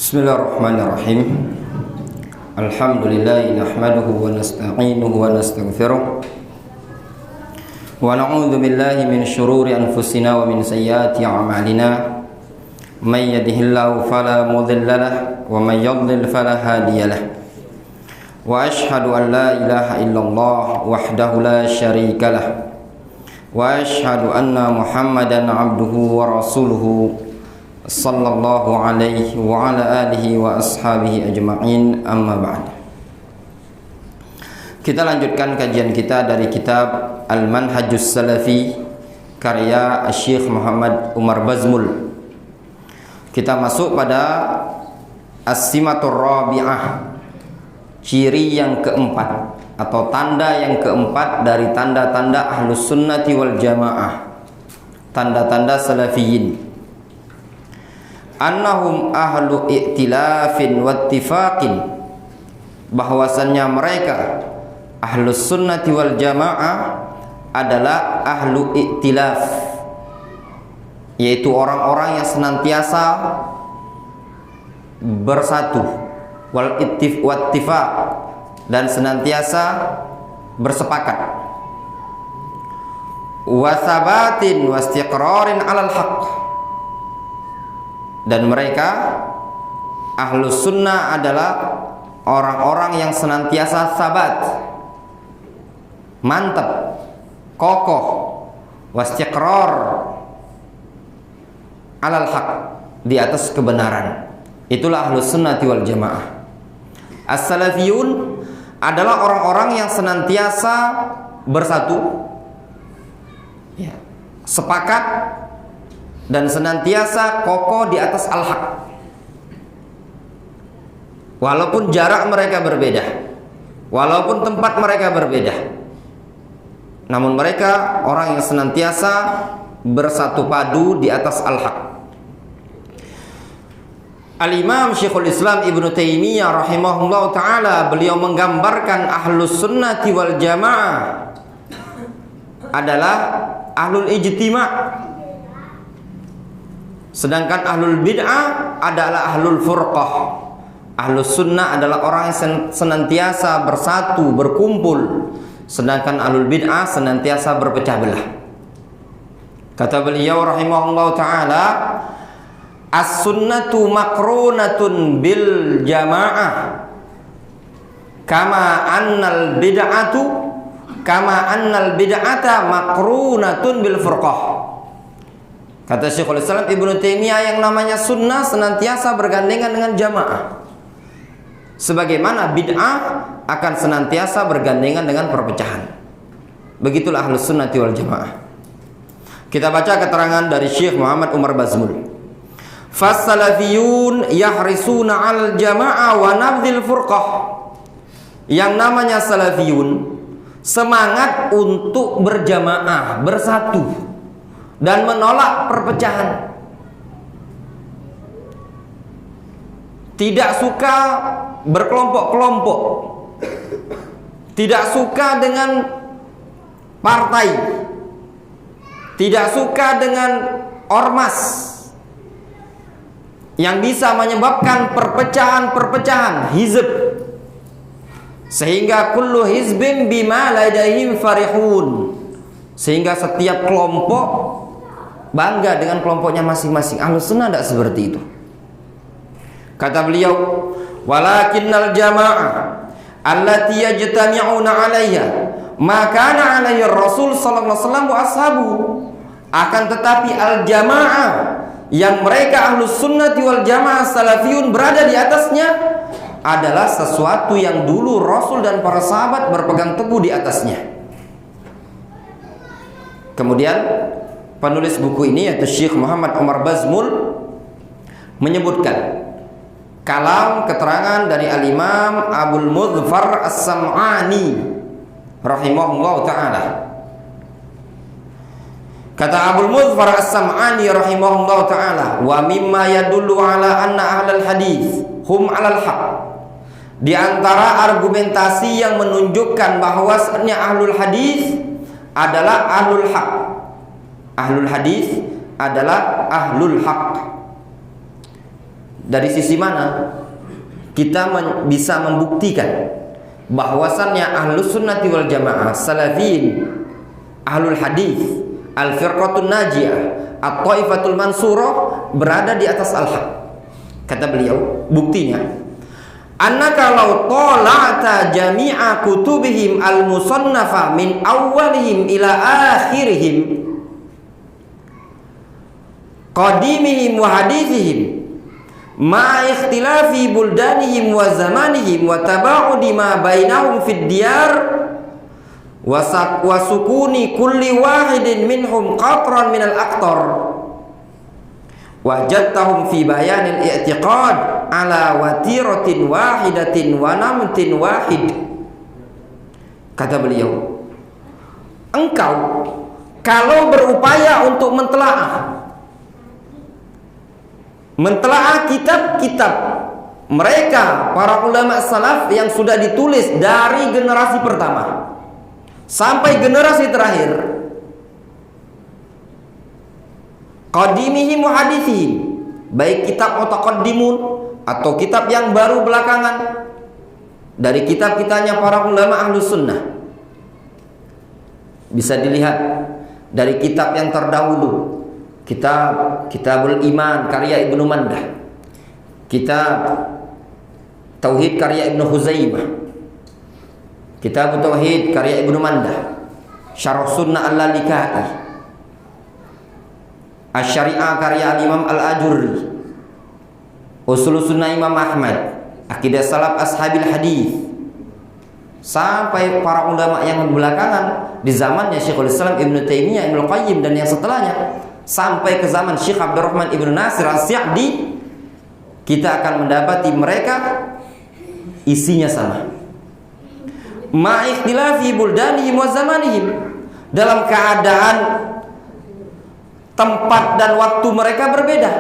Bismillahirrahmanirrahim. Alhamdulillah nahmaduhu wa nasta'inuhu wa nastaghfiruh wa na'udzu billahi min shururi anfusina wa min sayyiati a'malina. May yahdihillahu fala mudilla lahu wa may yudlil fala hadiya lahu. Wa ashhadu an la ilaha illallah wahdahu la syarika lahu wa ashhadu anna Muhammadan 'abduhu wa rasuluhu sallallahu alaihi wa ala alihi wa ashabihi ajma'in, amma ba'd. Kita lanjutkan kajian kita dari kitab Al-Manhajus Salafi karya Syekh Muhammad Umar Bazmul. Kita masuk pada As-Simatur Rabi'ah, ciri yang keempat atau tanda yang keempat dari tanda-tanda Ahlus Sunnati wal Jamaah, tanda-tanda Salafiyin. Annahum ahlu i'tilafin wattifaqin, bahwasannya mereka Ahlus Sunnati wal Jamaah adalah ahlu i'tilaf, yaitu orang-orang yang senantiasa bersatu, wal wattifaq, dan senantiasa bersepakat, wa thabatin wa istiqrarin 'alal haqq. Dan mereka Ahlus Sunnah adalah orang-orang yang senantiasa sabat, mantap, kokoh, wastiqrar alal haq, di atas kebenaran. Itulah Ahlus Sunnati wal Jamaah. As-Salafiyun adalah orang-orang yang senantiasa bersatu, ya, sepakat, dan senantiasa kokoh di atas al-haq. Walaupun jarak mereka berbeda, walaupun tempat mereka berbeda, namun mereka orang yang senantiasa bersatu padu di atas al-haq. Al-Imam Syekhul Islam Ibnu Taimiyah rahimahullah ta'ala, beliau menggambarkan Ahlus Sunnati wal Jamaah adalah ahlul ijtima', sedangkan ahlul bid'ah adalah ahlul furqah. Ahlus sunnah adalah orang yang senantiasa bersatu, berkumpul, sedangkan ahlul bid'ah senantiasa berpecah belah. Kata beliau rahimahullah ta'ala, as-sunnatu makrunatun bil jamaah kama annal bid'ata makrunatun bil furqah. Kata Syekhul Islam Ibnu Taimiyah, yang namanya sunnah senantiasa bergandengan dengan jamaah, sebagaimana bid'ah akan senantiasa bergandengan dengan perpecahan. Begitulah Ahlus Sunnati wal Jamaah. Kita baca keterangan dari Syekh Muhammad Umar Bazmul. Fas-salafiyun yahrisuna 'al jamaah wa nabdhil furqah. Yang namanya salafiyun semangat untuk berjamaah, bersatu, dan menolak perpecahan. Tidak suka berkelompok-kelompok, tidak suka dengan partai, tidak suka dengan ormas yang bisa menyebabkan perpecahan-perpecahan hizb, sehingga kullu hizbin bima ladaihim farihun, sehingga setiap kelompok bangga dengan kelompoknya masing-masing. Ahlus Sunnah tidak seperti itu. Kata beliau, walakinnal jamaah allati yajtami'una 'alayha ma kana 'alayhi Rasul sallallahu alaihi wasallam wa ashabu. Akan tetapi al-jamaah yang mereka Ahlus Sunnati wal Jamaah salafiyun berada di atasnya adalah sesuatu yang dulu Rasul dan para sahabat berpegang teguh di atasnya. Kemudian penulis buku ini, yaitu Syekh Muhammad Umar Bazmul, menyebutkan kalam keterangan dari Al-Imam Abul Mudhfar As-Sam'ani rahimahullah ta'ala. Kata Abul Mudhfar As-Sam'ani rahimahullah ta'ala, wa mimma yadullu ala anna ahlal hadis hum alal haq. Di antara argumentasi yang menunjukkan bahwasanya ahlul hadis adalah ahlul haq. Ahlul hadis adalah ahlul haq. Dari sisi mana kita bisa membuktikan bahwasannya ahlus sunnati wal jamaah, salafiyin, ahlul hadis, al-firqatun najiyah, at-taifatul mansurah berada di atas al-haq. Kata beliau, buktinya annaka law tala'ta jami'a kutubihim al-musannafa min awwalihim ila akhirihim qadimihim wa hadithihim ma ikhtilafi buldanihim wa zamanihim wa taba'udi ma bainahum fid diyar wa sukuni kulli wahidin minhum qatran minal aqtar wajadtahum fi bayanil i'tiqad ala watiratin wahidatin wa namtin wahid. Kata beliau, engkau kalau berupaya untuk mentelaah kitab-kitab mereka para ulama salaf yang sudah ditulis dari generasi pertama sampai generasi terakhir, qadimihim wa hadithihim, baik kitab mutaqaddimun atau kitab yang baru belakangan dari kitab-kitabnya para ulama ahlus sunnah, bisa dilihat dari kitab yang terdahulu, Kitabul Iman karya Ibnu Mandah, kitab Tauhid karya Ibnu Huzaimah, Kitab Tauhid karya Ibnu Mandah, Syarh Sunnah Al-Lalikai, Asy-Syari'ah karya Imam Al-Ajurri, Usul Sunnah Imam Ahmad, Aqidah Salaf Ashabil Hadis, sampai para ulama yang belakangan di zamannya Syekhul Islam Ibnu Taimiyah, Ibnu Qayyim dan yang setelahnya, sampai ke zaman Syekh Abdurrahman Ibnu Nasir As-Sa'di, kita akan mendapati mereka isinya sama. Ma'ikhtilafi buldanihim wa zamanihim, dalam keadaan tempat dan waktu mereka berbeda.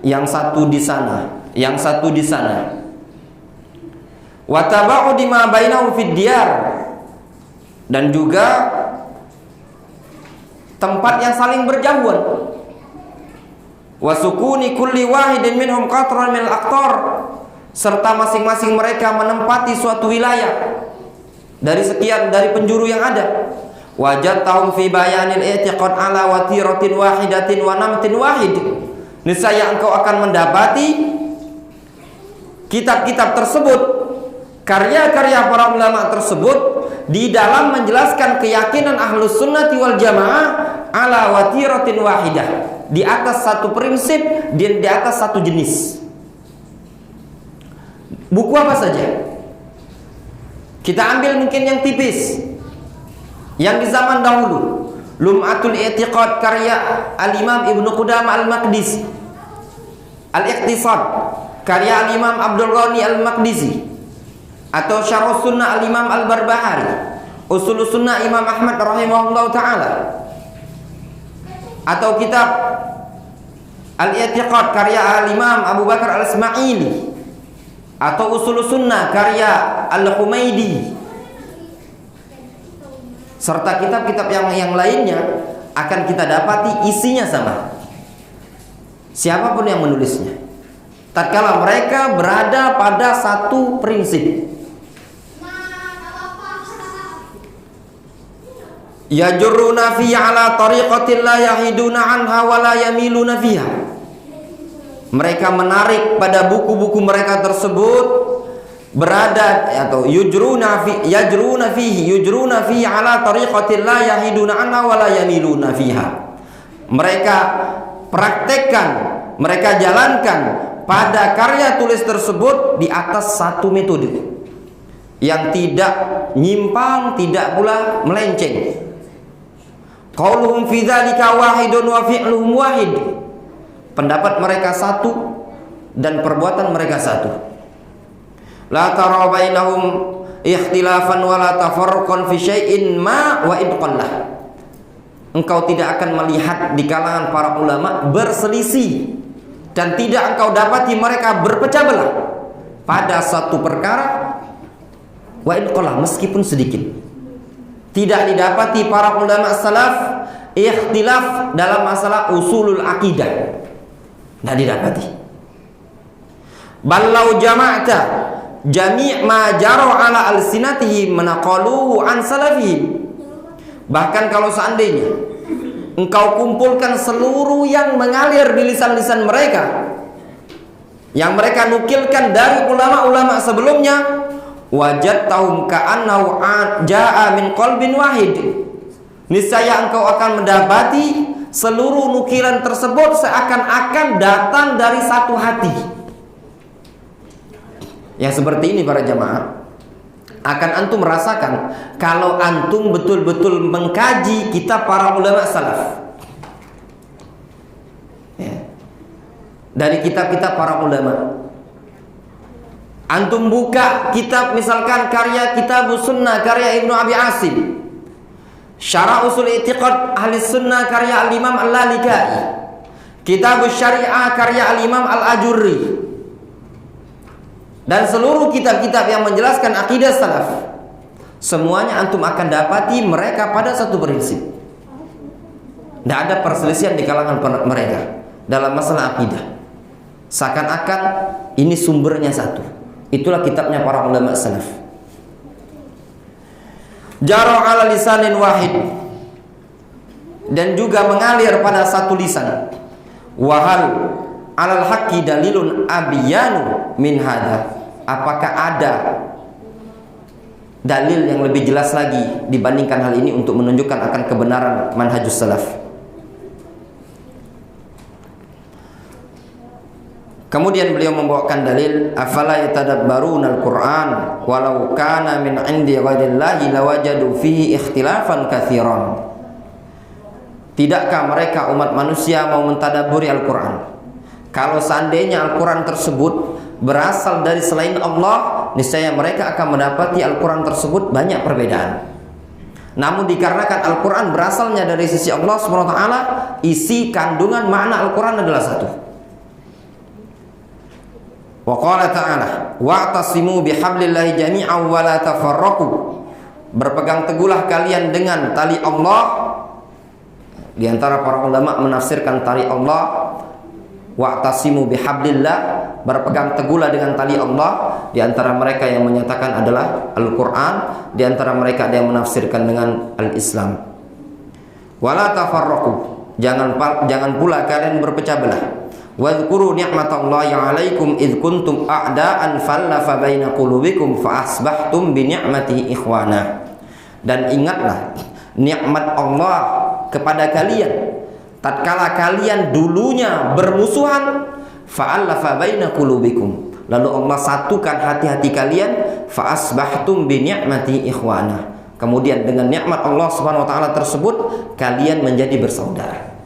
Yang satu di sana, yang satu di sana. Wa taba'udi ma bainahum fid diyar, dan juga tempat yang saling berjauhan. Wa sukuni kulli wahidin minhum qatran min al-aqtar, serta masing-masing mereka menempati suatu wilayah dari sekian dari penjuru yang ada. Wajadtahum fi bayanil i'tiqad ala watiratin wahidatin wa namtin wahid, niscaya engkau akan mendapati kitab-kitab tersebut, karya-karya para ulama tersebut di dalam menjelaskan keyakinan ahlus sunnati wal jamaah ala watiratin wahidah, di atas satu prinsip dan di atas satu jenis. Buku apa saja? Kita ambil mungkin yang tipis, yang di zaman dahulu, Lum'atul I'tiqad karya Al-Imam Ibnu Qudamah Al-Maqdisi, Al-Iqtisad karya Al-Imam Abdul Ghani Al-Maqdisi, atau Syarh Sunnah Al-Imam Al-Barbahari, Usul Sunnah Imam Ahmad rahimahullah ta'ala, atau kitab Al-I'tiqad karya Al-Imam Abu Bakar Al-Ismaili, atau Usul Sunnah karya Al-Humaidi, serta kitab-kitab yang lainnya, akan kita dapati isinya sama. Siapapun yang menulisnya, tatkala mereka berada pada satu prinsip, yajurruna fi ala tariqatin la yahiduna anha wa la yamiluna fiha. Mereka menarik pada buku-buku mereka tersebut, berada atau yujruna fihi ala tariqatin la yahiduna anha wa la yamiluna fiha. Mereka praktekkan, mereka jalankan pada karya tulis tersebut di atas satu metode yang tidak nyimpang, tidak pula melenceng. Qauluhum fi dzalika wahidun wa fi'luhum wahid. Pendapat mereka satu dan perbuatan mereka satu. La tara bainahum ikhtilafan wa la tafarruqan fi syai'in ma wa in qallah. Engkau tidak akan melihat di kalangan para ulama berselisih, dan tidak engkau dapati mereka berpecah belah pada satu perkara wa in qallah, meskipun sedikit. Tidak didapati para ulama salaf ikhtilaf dalam masalah usulul akidah, tidak didapati. ballau jama'ta jami' ma jaro ala alsinatihim manaqaluhu an salafihim. Bahkan kalau seandainya engkau kumpulkan seluruh yang mengalir di lisan-lisan mereka, yang mereka nukilkan dari ulama-ulama sebelumnya, wajadtahum ka'annahu ja'a min qalbin wahid, niscaya engkau akan mendapati seluruh nukilan tersebut seakan-akan datang dari satu hati. Yang seperti ini para jamaah akan antum merasakan kalau antum betul-betul mengkaji kitab para ulama salaf, ya, dari kitab-kitab para ulama. Antum buka kitab misalkan karya Kitabus Sunnah karya Ibnu Abi Asim, Syarah Usul I'tiqad Ahli Sunnah karya Al-Imam Al-Lalikai, Kitabus Syariah karya Al-Imam Al-Ajurri, dan seluruh kitab-kitab yang menjelaskan akidah salaf. Semuanya antum akan dapati mereka pada satu prinsip. Tidak ada perselisihan di kalangan mereka dalam masalah akidah. Seakan-akan ini sumbernya satu. Itulah kitabnya para ulama salaf. Jaro ala lisanin wahid, dan juga mengalir pada satu lisan. Wahal alal haqqi dalilun abyanu min hada. Apakah ada dalil yang lebih jelas lagi dibandingkan hal ini untuk menunjukkan akan kebenaran manhajus salaf? Kemudian beliau membawakan dalil, afala yatadabbaruna al-Qur'an walau kana min 'indi ghairillahi lawajadu fihi ikhtilafan katsiran. Tidakkah mereka umat manusia mau mentadabburi Al-Qur'an? Kalau seandainya Al-Quran tersebut berasal dari selain Allah, niscaya mereka akan mendapati Al-Quran tersebut banyak perbedaan. Namun dikarenakan Al-Quran berasalnya dari sisi Allah SWT, isi kandungan makna Al-Quran adalah satu. Wa qala ta'ala wa'tasimu bihablillahi jami'an wa la tafarraqu. Berpegang teguhlah kalian dengan tali Allah. Di antara para ulama menafsirkan tali Allah, wa'tasimu bihablillah, berpegang teguhlah dengan tali Allah. Di antara mereka yang menyatakan adalah Al-Quran, di antara mereka ada yang menafsirkan dengan Al-Islam. Wala tafarraqu, jangan pula kalian berpecah belah. Wadhkuru ni'matallahi 'alaikum id kuntum a'da'an fallafa baina qulubikum fa asbahtum bi ni'matihi ikhwana. Dan ingatlah nikmat Allah kepada kalian tatkala kalian dulunya bermusuhan, fa'allafa baina qulubikum, lalu Allah satukan hati-hati kalian, fa asbahtum bi ni'matihi ikhwana. Kemudian dengan nikmat Allah Subhanahu wa taala tersebut kalian menjadi bersaudara.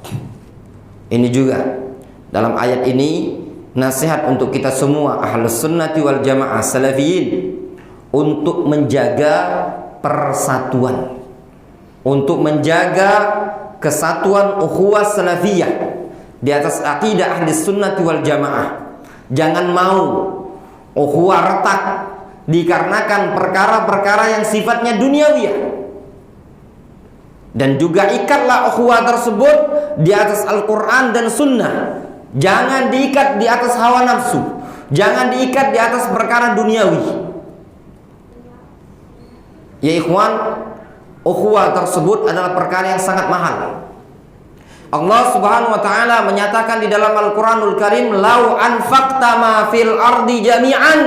Ini juga dalam ayat ini nasihat untuk kita semua Ahlus Sunnati wal Jamaah Salafiyin untuk menjaga persatuan, untuk menjaga kesatuan ukhuwah salafiyah di atas akidah Ahli Sunnati wal Jamaah. Jangan mau ukhuwah retak dikarenakan perkara-perkara yang sifatnya duniawiyah, dan juga ikatlah ukhuwah tersebut di atas Al-Quran dan Sunnah. Jangan diikat di atas hawa nafsu, jangan diikat di atas perkara duniawi. Ya ikhwan, ukhuwah tersebut adalah perkara yang sangat mahal. Allah Subhanahu wa taala menyatakan di dalam Al-Qur'anul Karim, "Lau anfaqta ma fil ardi jami'an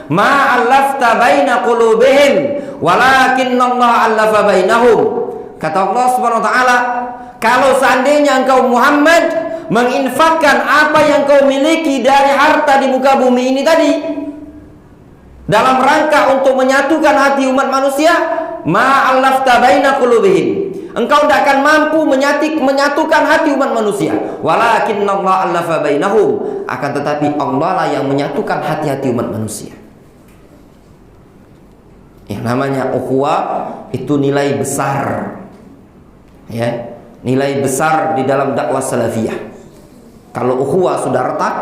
ma 'allafta baina qulubihim walakinnallaha 'allafa bainahum." Kata Allah Subhanahu wa taala, kalau seandainya engkau Muhammad menginfakkan apa yang kau miliki dari harta di muka bumi ini tadi dalam rangka untuk menyatukan hati umat manusia, ma'allafta baina qulubihim, engkau tidak akan mampu menyatukan hati umat manusia. Walakinnallaha allafa bainahum, akan tetapi Allah lah yang menyatukan hati-hati umat manusia. Yang namanya ukhuwah itu nilai besar, ya, nilai besar di dalam dakwah salafiyah. Kalau ukhuwah sudah retak,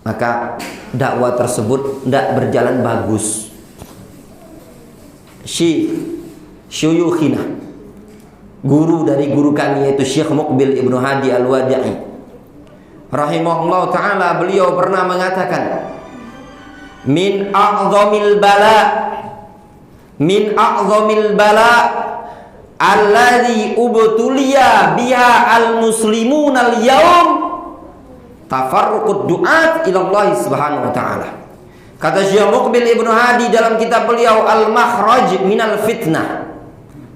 maka dakwah tersebut tidak berjalan bagus. Syuyukhina, guru dari guru kami yaitu Syekh Muqbil Ibnu Hadi Al-Wadi'i rahimahullah ta'ala, beliau pernah mengatakan, min a'zamil bala alladhi ubtuliya biha al-muslimun al-yawm tafarruqud du'at ila Allah subhanahu wa ta'ala. Kata Syekh Muqbil Ibnu Hadi dalam kitab beliau Al-Makhraj minal Fitnah,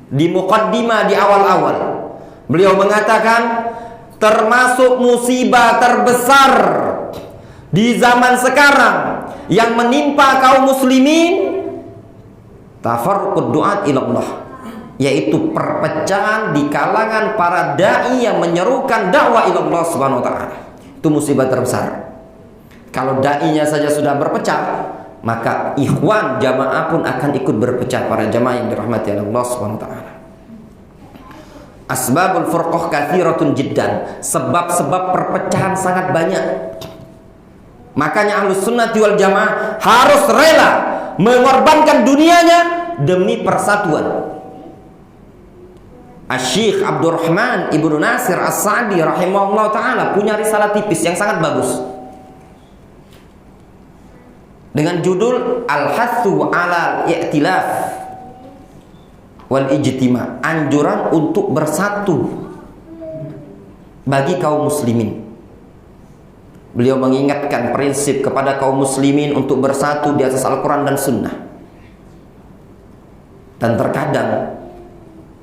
di muqaddimah di awal-awal beliau mengatakan termasuk musibah terbesar di zaman sekarang yang menimpa kaum muslimin tafarruqud du'at ila Allah, yaitu perpecahan di kalangan para dai yang menyerukan dakwah ila Allah subhanahu wa ta'ala. Itu musibah terbesar. Kalau dai-nya saja sudah berpecah, maka ikhwan jamaah pun akan ikut berpecah, para jamaah yang dirahmati Allah subhanahu wa ta'ala. Asbabul furqah kathiratun jiddan, sebab-sebab perpecahan sangat banyak. Makanya Ahlus Sunnah wal Jamaah harus rela mengorbankan dunianya demi persatuan. Asy-Syaikh Abdurrahman Ibnu Nasir As-Sa'di rahimahullah ta'ala punya risalah tipis yang sangat bagus dengan judul Al-Hathu 'ala I'tilaf wal Ijtima', anjuran untuk bersatu bagi kaum muslimin. Beliau mengingatkan prinsip kepada kaum muslimin untuk bersatu di atas Al-Quran dan Sunnah. Dan terkadang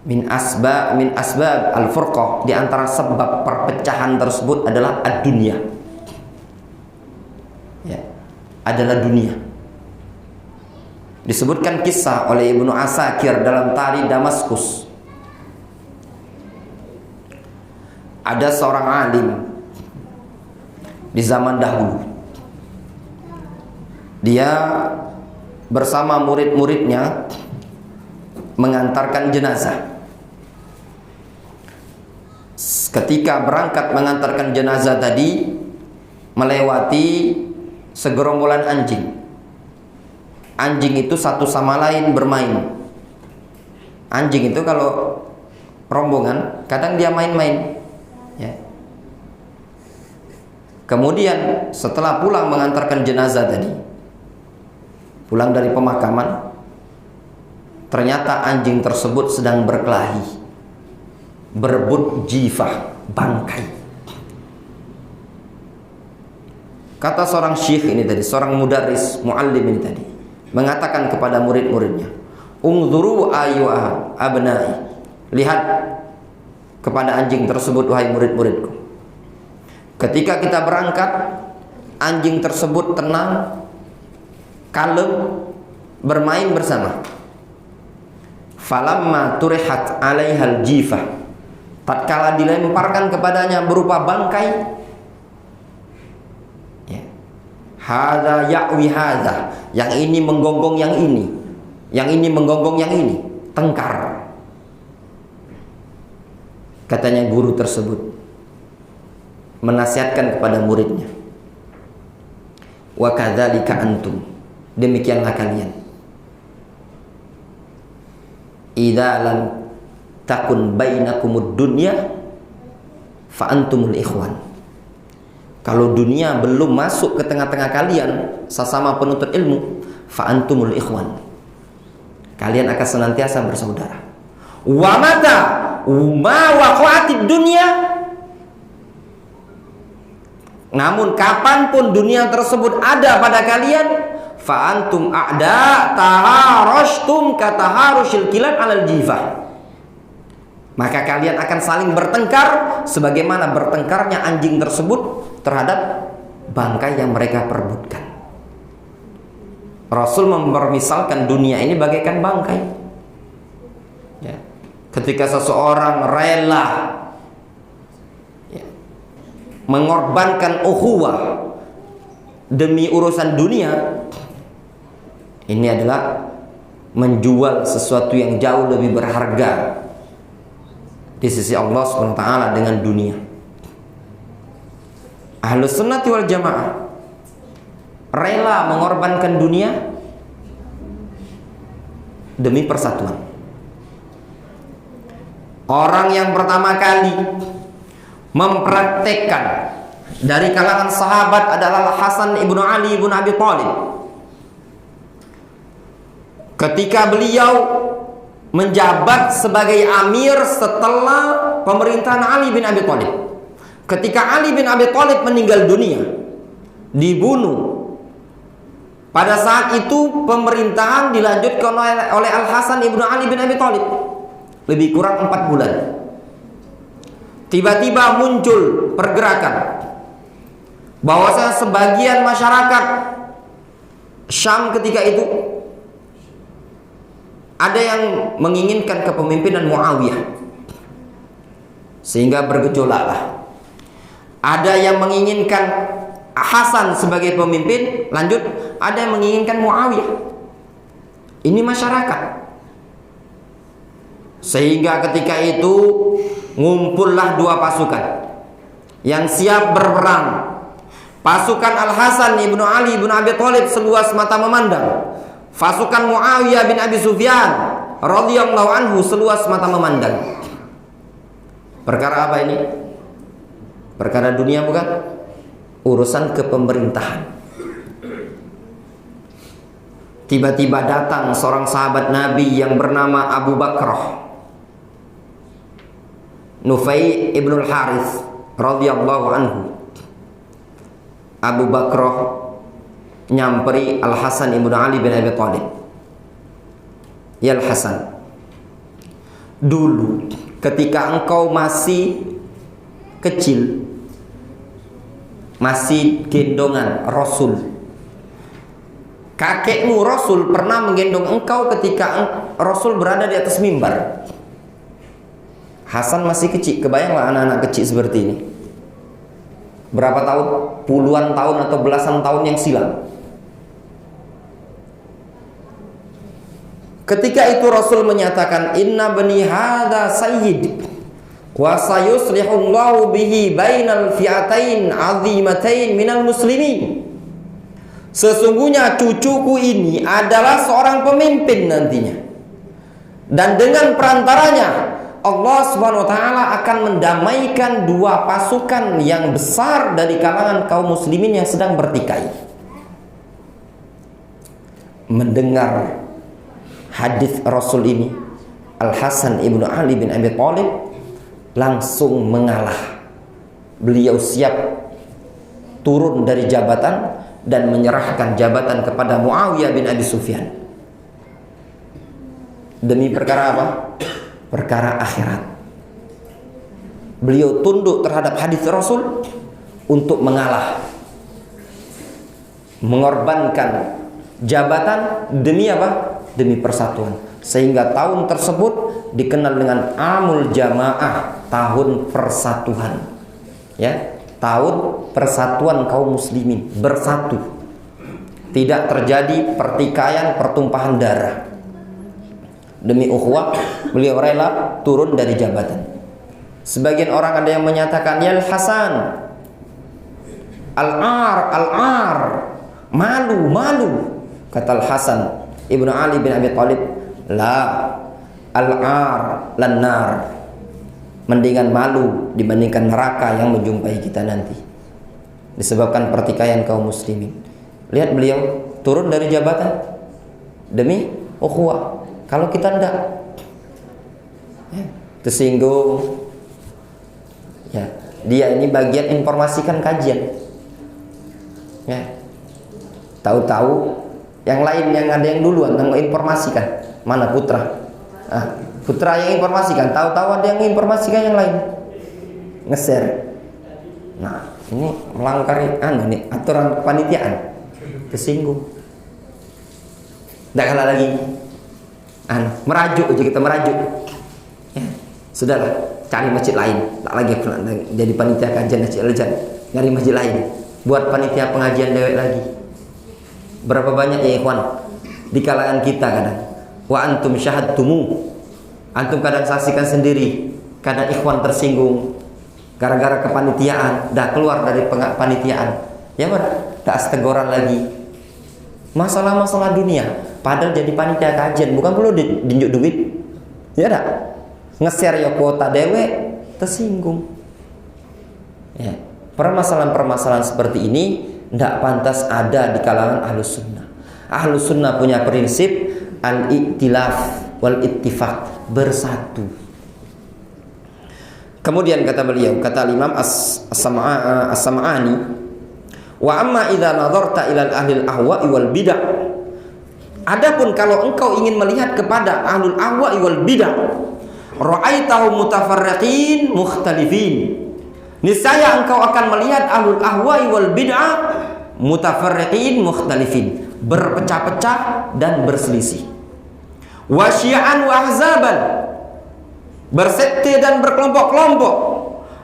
min asbab al-furqah, di antara sebab perpecahan tersebut adalah ad-dunya, ya, adalah dunia. Disebutkan kisah oleh Ibnu Asakir dalam Tarikh Damaskus. Ada seorang alim di zaman dahulu. Dia bersama murid-muridnya mengantarkan jenazah. Ketika berangkat mengantarkan jenazah tadi, melewati segerombolan anjing. Anjing itu satu sama lain bermain. Anjing itu kalau rombongan kadang dia main-main, ya. Kemudian setelah pulang mengantarkan jenazah tadi, pulang dari pemakaman, ternyata anjing tersebut sedang berkelahi, berebut jifah, bangkai. Kata seorang syekh ini tadi, seorang mudarris, muallim ini tadi, mengatakan kepada murid-muridnya, "Ungzuru ayyuha abnai." Lihat kepada anjing tersebut, wahai murid-muridku. Ketika kita berangkat, anjing tersebut tenang, kalem, bermain bersama. Falamma turihat alaihal jifah, tatkala dilemparkan kepadanya berupa bangkai, ya, hadza ya'wi hadza, yang ini menggonggong yang ini, yang ini menggonggong yang ini, tengkar. Katanya guru tersebut menasihatkan kepada muridnya, wa kadzalika antum, demikianlah kalian, idza lam takun bainakumud dunya fa antumul ikhwan. Kalau dunia belum masuk ke tengah-tengah kalian sesama penuntut ilmu, fa antumul ikhwan, kalian akan senantiasa bersaudara. Wa mata ma waqa'atid dunya, namun kapanpun dunia tersebut ada pada kalian, fa antum a'da taharashtum kataharushil kilab 'alal jifah, maka kalian akan saling bertengkar sebagaimana bertengkarnya anjing tersebut terhadap bangkai yang mereka perebutkan. Rasul mempermisalkan dunia ini bagaikan bangkai, ya. Ketika seseorang rela, ya, mengorbankan ukhuwah demi urusan dunia, ini adalah menjual sesuatu yang jauh lebih berharga di sisi Allah SWT dengan dunia. Ahlus Sunnah wal Jamaah rela mengorbankan dunia demi persatuan. Orang yang pertama kali mempraktekkan dari kalangan sahabat adalah Hasan ibnu Ali ibnu Abi Thalib ketika beliau menjabat sebagai amir setelah pemerintahan Ali bin Abi Thalib. Ketika Ali bin Abi Thalib meninggal dunia, dibunuh. Pada saat itu pemerintahan dilanjutkan oleh Al-Hasan ibnu Ali bin Abi Thalib. Lebih kurang 4 bulan. Tiba-tiba muncul pergerakan bahwasanya sebagian masyarakat Syam ketika itu ada yang menginginkan kepemimpinan Muawiyah, sehingga bergejolaklah. Ada yang menginginkan Hasan sebagai pemimpin, lanjut ada yang menginginkan Muawiyah. Ini masyarakat. Sehingga ketika itu ngumpullah 2 pasukan yang siap berperang. Pasukan Al-Hasan ibnu Ali ibnu Abi Thalib seluas mata memandang. Pasukan Muawiyah bin Abi Sufyan radhiyallahu anhu seluas mata memandang. Perkara apa ini? Perkara dunia bukan? Urusan kepemerintahan. Tiba-tiba datang seorang sahabat Nabi yang bernama Abu Bakrah, Nufai ibnul Harith radhiyallahu anhu. Abu Bakrah nyamperi Al-Hasan ibnu Ali bin Abi Thalib. Ya Al-Hasan, dulu ketika engkau masih kecil, masih gendongan Rasul, kakekmu Rasul pernah menggendong engkau ketika Rasul berada di atas mimbar. Hasan masih kecil, kebayanglah anak-anak kecil seperti ini. Berapa tahun? Puluhan tahun atau belasan tahun yang silam. Ketika itu Rasul menyatakan, inna bani hadza sayyid wa sayuslihullahu bihi bainal fi'atain azimatain minal muslimin. Sesungguhnya cucuku ini adalah seorang pemimpin nantinya, dan dengan perantaranya Allah Subhanahu wa taala akan mendamaikan 2 pasukan yang besar dari kalangan kaum muslimin yang sedang bertikai. Mendengar hadis Rasul ini, Al-Hasan ibnu Ali bin Abi Thalib langsung mengalah. Beliau siap turun dari jabatan dan menyerahkan jabatan kepada Muawiyah bin Abi Sufyan. Demi perkara apa? Perkara akhirat. Beliau tunduk terhadap hadis Rasul untuk mengalah, mengorbankan jabatan demi apa? Demi persatuan. Sehingga tahun tersebut dikenal dengan Amul Jamaah, tahun persatuan. Ya, tahun persatuan kaum muslimin, bersatu. Tidak terjadi pertikaian, pertumpahan darah. Demi ukhuwah, beliau rela turun dari jabatan. Sebagian orang ada yang menyatakan, ya Hasan, al-ar, malu. Kata Al-Hasan ibnu Ali bin Abi Thalib, la, al-ar lannar, mendingan malu dibandingkan neraka yang menjumpai kita nanti, disebabkan pertikaian kaum muslimin. Lihat beliau turun dari jabatan demi ukhuwah. Kalau kita enggak, ya, tersinggung. Ya, dia ini bagian informasikan kajian. Ya, tahu-tahu yang lain yang ada yang duluan yang menginformasikan. Mana putra? Putra yang informasikan, tahu-tahu ada yang menginformasikan yang lain, nge-share. Nah, ini melanggar aturan kepanitiaan, tersinggung. Tidak kalah lagi. Merajuk aja, kita merajuk. Ya, sudahlah, cari masjid lain. Tak lagi jadi panitia kajian masjid, nyari masjid lain. Buat panitia pengajian dewek lagi. Berapa banyak ya ikhwan di kalangan kita kadang. Wa antum syahadtumu. Antum kadang saksikan sendiri, kadang ikhwan tersinggung gara-gara kepanitiaan, dah keluar dari panitiaan. Ya dah astegoran lagi. Masalah-masalah dunia, padahal jadi panitia kajian bukan perlu dinjuk duit. Ya dah. Nge-share ya kuota dewe, tersinggung. Ya, permasalahan-permasalahan seperti ini tidak pantas ada di kalangan Ahlus Sunnah. Ahlus Sunnah punya prinsip, al-i'tilaf wal ittifaq, bersatu. Kemudian kata beliau, kata Imam As-Sam'ani, wa amma idza nadharta ila ahli al-ahwa'i wal bid'ah, adapun kalau engkau ingin melihat kepada ahlul ahwa'i wal bid'ah, ra'aitahum mutafarriqin mukhtalifin, niscaya engkau akan melihat ahlul ahwa'i wal bid'ah mutafarriqin mukhtalifin, berpecah-pecah dan berselisih, wa syi'an wa ahzaban, bersekte dan berkelompok-kelompok,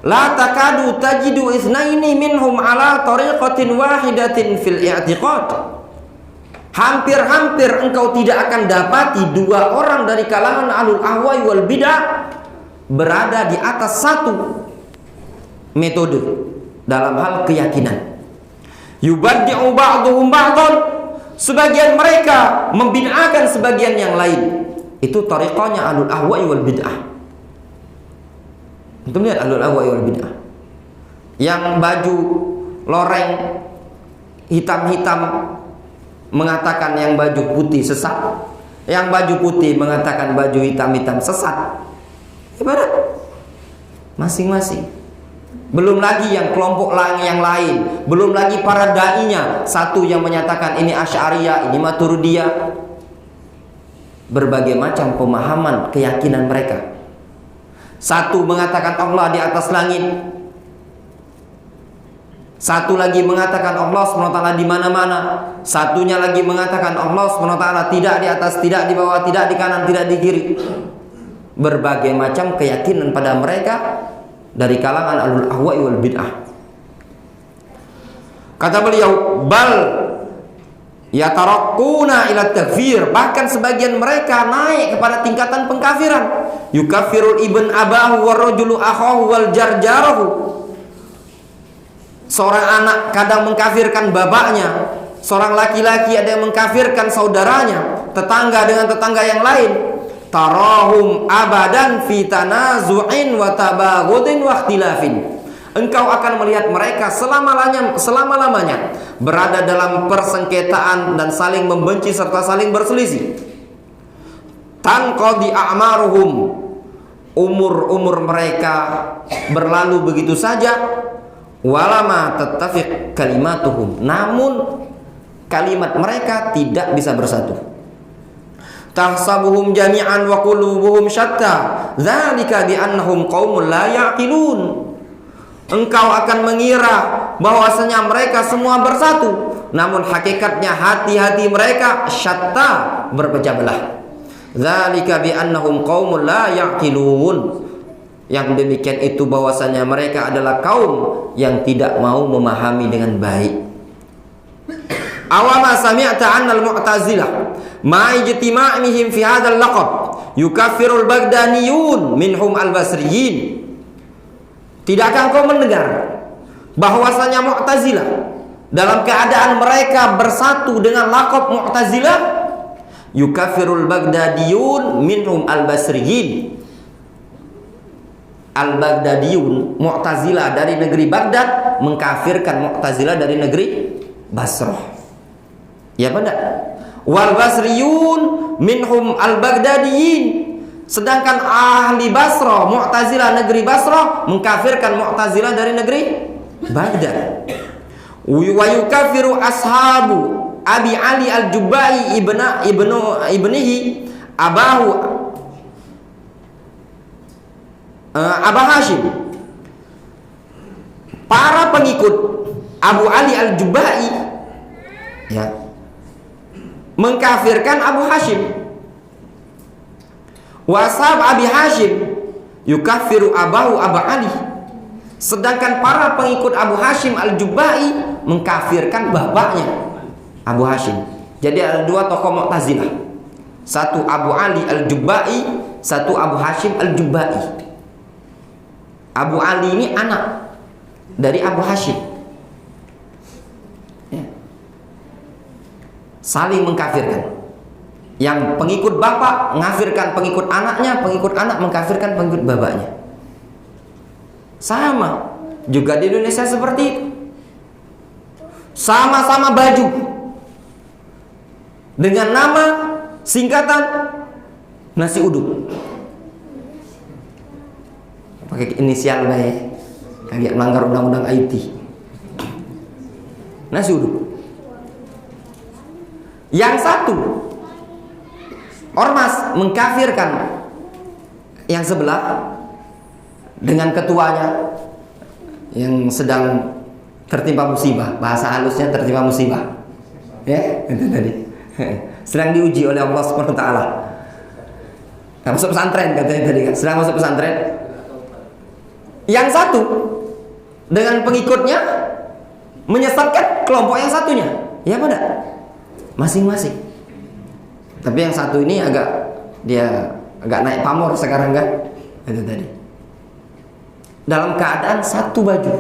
la takadu tajidu itsnaini minhum ala tariqatin wahidatin fil i'tiqad, hampir-hampir engkau tidak akan dapati dua orang dari kalangan ahlul ahwa'i wal bid'ah berada di atas satu metode dalam hal keyakinan. Yubaddi'u ba'duhum ba'dhan, sebagian mereka membid'ahkan sebagian yang lain. Itu tariqahnya ahlul ahwa'i wal bid'ah. Itu lihat ahlul ahwa'i wal bid'ah yang baju loreng hitam-hitam mengatakan yang baju putih sesat, yang baju putih mengatakan baju hitam-hitam sesat. Ibarat masing-masing. Belum lagi yang kelompok yang lain, belum lagi para da'inya, satu yang menyatakan ini Asy'ariyah, ini Maturidiyah. Berbagai macam pemahaman keyakinan mereka. Satu mengatakan Allah di atas langit, satu lagi mengatakan Allah SWT di mana-mana, satunya lagi mengatakan Allah SWT tidak di atas, tidak di bawah, tidak di kanan, tidak di kiri. Berbagai macam keyakinan pada mereka dari kalangan ahlul ahwa'i wal bid'ah. Kata beliau, bal yataraqquna ila takfir, bahkan sebagian mereka naik kepada tingkatan pengkafiran. Yukaffirul ibn abahu warrajulu akhahu wal jarjarahu. Seorang anak kadang mengkafirkan bapaknya, seorang laki-laki ada yang mengkafirkan saudaranya, tetangga dengan tetangga yang lain. Tarahum abadan fi tanazu'in wa tabaghudin wa ikhtilafin. Engkau akan melihat mereka selama-lamanya berada dalam persengketaan dan saling membenci serta saling berselisih. Tanqadi a'maruhum, umur mereka berlalu begitu saja. Walama tattafiq kalimatuhum, namun kalimat mereka tidak bisa bersatu. Tahsabuhum jami'an wa qulubuhum syatta, dzalika bi annahum qaumun la ya'qilun. Engkau akan mengira bahwasanya mereka semua bersatu, namun hakikatnya hati-hati mereka syatta, berpecah belah. Dzalika bi annahum qaumun la ya'qilun. Yang demikian itu bahwasanya mereka adalah kaum yang tidak mau memahami dengan baik. Awama sami'ta 'anna al-mu'tazilah ma ijtima'ihim fi hadzal laqab yukaffirul bagdaniyun minhum al-basriyin. Tidakkah kau mendengar bahwasanya Mu'tazilah dalam keadaan mereka bersatu dengan laqab Mu'tazilah, yukaffirul bagdaniyun minhum al-basriyin. Al-Baghdadiyun, Mu'tazilah dari negeri Baghdad mengkafirkan Mu'tazilah dari negeri Basrah. Ya pada wal basriyun minhum al-Baghdadiyin, sedangkan ahli Basrah, Mu'tazilah negeri Basrah mengkafirkan Mu'tazilah dari negeri Baghdad. Wa yukaffiru ashabu Abi Ali al-Jubba'i ibnihi abahu Aba Hashim. Para pengikut Abu Ali al-Jubba'i ya, mengkafirkan Abu Hashim. Washab Abi Hashim yukaffiru abahu Aba Ali, sedangkan para pengikut Abu Hashim al-Jubba'i mengkafirkan bapaknya Abu Hashim. Jadi ada dua tokoh Mu'tazilah, satu Abu Ali al-Jubba'i, satu Abu Hashim al-Jubba'i. Abu Ali ini anak dari Abu Hashim ya. Saling mengkafirkan. Yang pengikut bapak mengkafirkan pengikut anaknya, pengikut anak mengkafirkan pengikut bapaknya. Sama juga di Indonesia seperti itu. Sama-sama baju dengan nama Singkatan nasi uduk. Pakai inisial bae. Kayak melanggar undang-undang IT. Nasi uduk. Yang satu, ormas mengkafirkan yang sebelah dengan ketuanya yang sedang tertimpa musibah. Bahasa halusnya tertimpa musibah. Ya, itu tadi. Sedang diuji oleh Allah Subhanahu wa taala. Masuk pesantren katanya tadi kan. Sedang masuk pesantren. Yang satu dengan pengikutnya menyesatkan kelompok yang satunya. Ya pada masing-masing. Tapi yang satu ini agak naik pamor sekarang kan. Itu tadi. Dalam keadaan satu baju.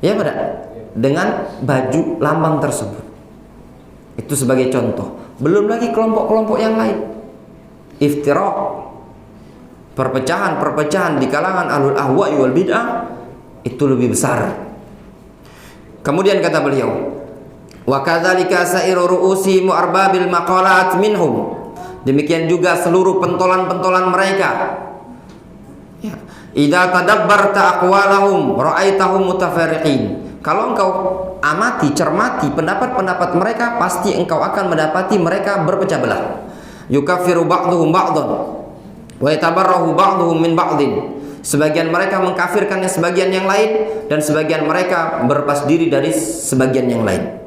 Ya pada dengan baju lambang tersebut. Itu sebagai contoh. Belum lagi kelompok-kelompok yang lain. Iftiraq, perpecahan-perpecahan di kalangan ahlul ahwa'i wal bid'ah itu lebih besar. Kemudian kata beliau, wa kadzalika sa'iru ru'usi mu'arbabil maqalat minhum. Demikian juga seluruh pentolan-pentolan mereka. Ya. Idza tadabbarta aqwalahum ra'aitahum mutafarriqin. Kalau engkau amati, cermati pendapat-pendapat mereka, pasti engkau akan mendapati mereka berpecah belah. Yukaffiru ba'dhum ba'dhan wa yatabarrahu ba'dhum min ba'dhin. Sebagian mereka mengkafirkan sebagian yang lain, dan sebagian mereka berlepas diri dari sebagian yang lain.